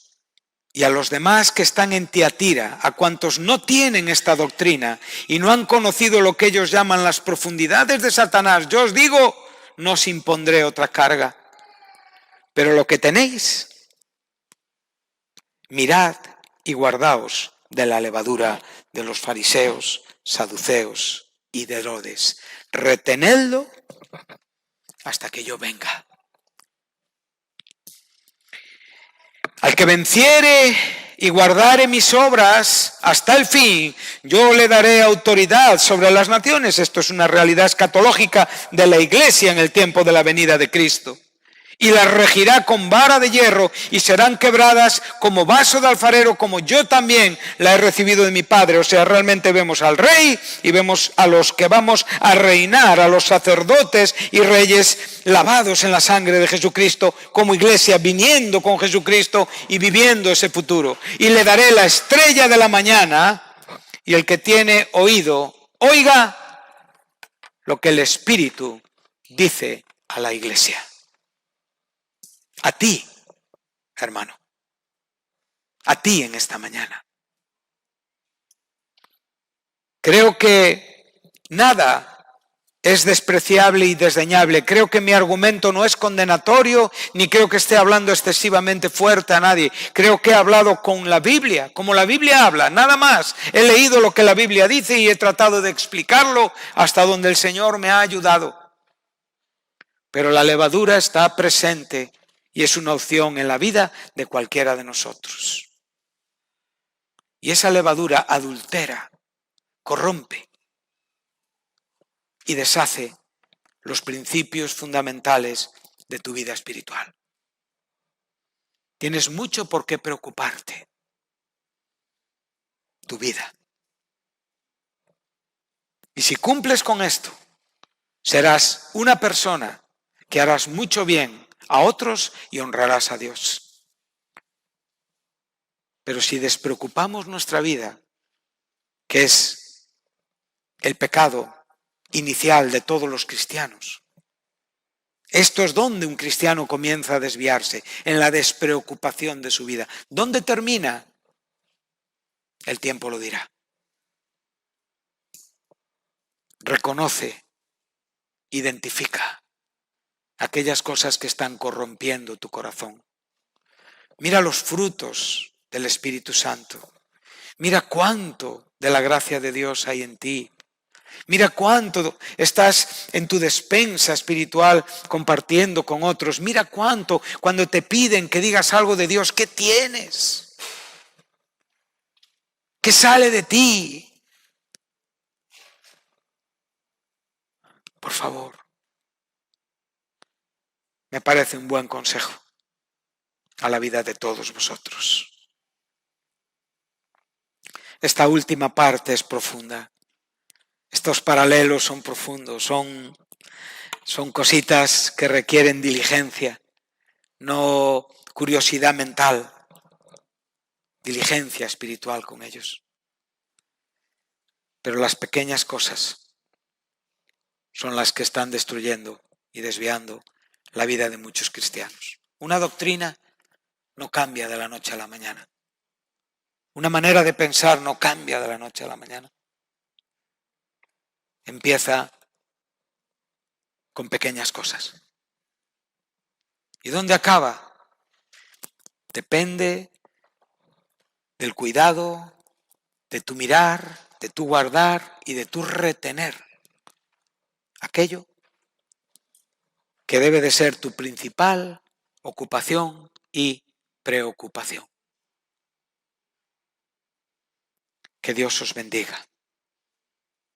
y a los demás que están en Tiatira, a cuantos no tienen esta doctrina y no han conocido lo que ellos llaman las profundidades de Satanás, yo os digo, no os impondré otra carga. Pero lo que tenéis, mirad y guardaos de la levadura de los fariseos, saduceos y de Herodes. Retenedlo hasta que yo venga. Al que venciere y guardare mis obras hasta el fin, yo le daré autoridad sobre las naciones. Esto es una realidad escatológica de la iglesia en el tiempo de la venida de Cristo. Y las regirá con vara de hierro y serán quebradas como vaso de alfarero, como yo también la he recibido de mi Padre. O sea, realmente vemos al Rey y vemos a los que vamos a reinar, a los sacerdotes y reyes lavados en la sangre de Jesucristo, como iglesia, viniendo con Jesucristo y viviendo ese futuro. Y le daré la estrella de la mañana, y el que tiene oído, oiga lo que el Espíritu dice a la iglesia. A ti, hermano, a ti en esta mañana. Creo que nada es despreciable y desdeñable. Creo que mi argumento no es condenatorio, ni creo que esté hablando excesivamente fuerte a nadie. Creo que he hablado con la Biblia, como la Biblia habla, nada más. He leído lo que la Biblia dice y he tratado de explicarlo hasta donde el Señor me ha ayudado. Pero la levadura está presente y es una opción en la vida de cualquiera de nosotros. Y esa levadura adultera, corrompe y deshace los principios fundamentales de tu vida espiritual. Tienes mucho por qué preocuparte. Tu vida. Y si cumples con esto, serás una persona que harás mucho bien a otros y honrarás a Dios. Pero si despreocupamos nuestra vida, que es el pecado inicial de todos los cristianos, esto es donde un cristiano comienza a desviarse, en la despreocupación de su vida. ¿Dónde termina? El tiempo lo dirá. Reconoce, identifica aquellas cosas que están corrompiendo tu corazón. Mira los frutos del Espíritu Santo. Mira cuánto de la gracia de Dios hay en ti. Mira cuánto estás en tu despensa espiritual compartiendo con otros. Mira cuánto cuando te piden que digas algo de Dios, ¿qué tienes? ¿Qué sale de ti? Por favor, me parece un buen consejo a la vida de todos vosotros. Esta última parte es profunda. Estos paralelos son profundos, son cositas que requieren diligencia, no curiosidad mental, diligencia espiritual con ellos. Pero las pequeñas cosas son las que están destruyendo y desviando la vida de muchos cristianos. Una doctrina no cambia de la noche a la mañana. Una manera de pensar no cambia de la noche a la mañana. Empieza con pequeñas cosas. ¿Y dónde acaba? Depende del cuidado, de tu mirar, de tu guardar y de tu retener aquello que debe de ser tu principal ocupación y preocupación. Que Dios os bendiga.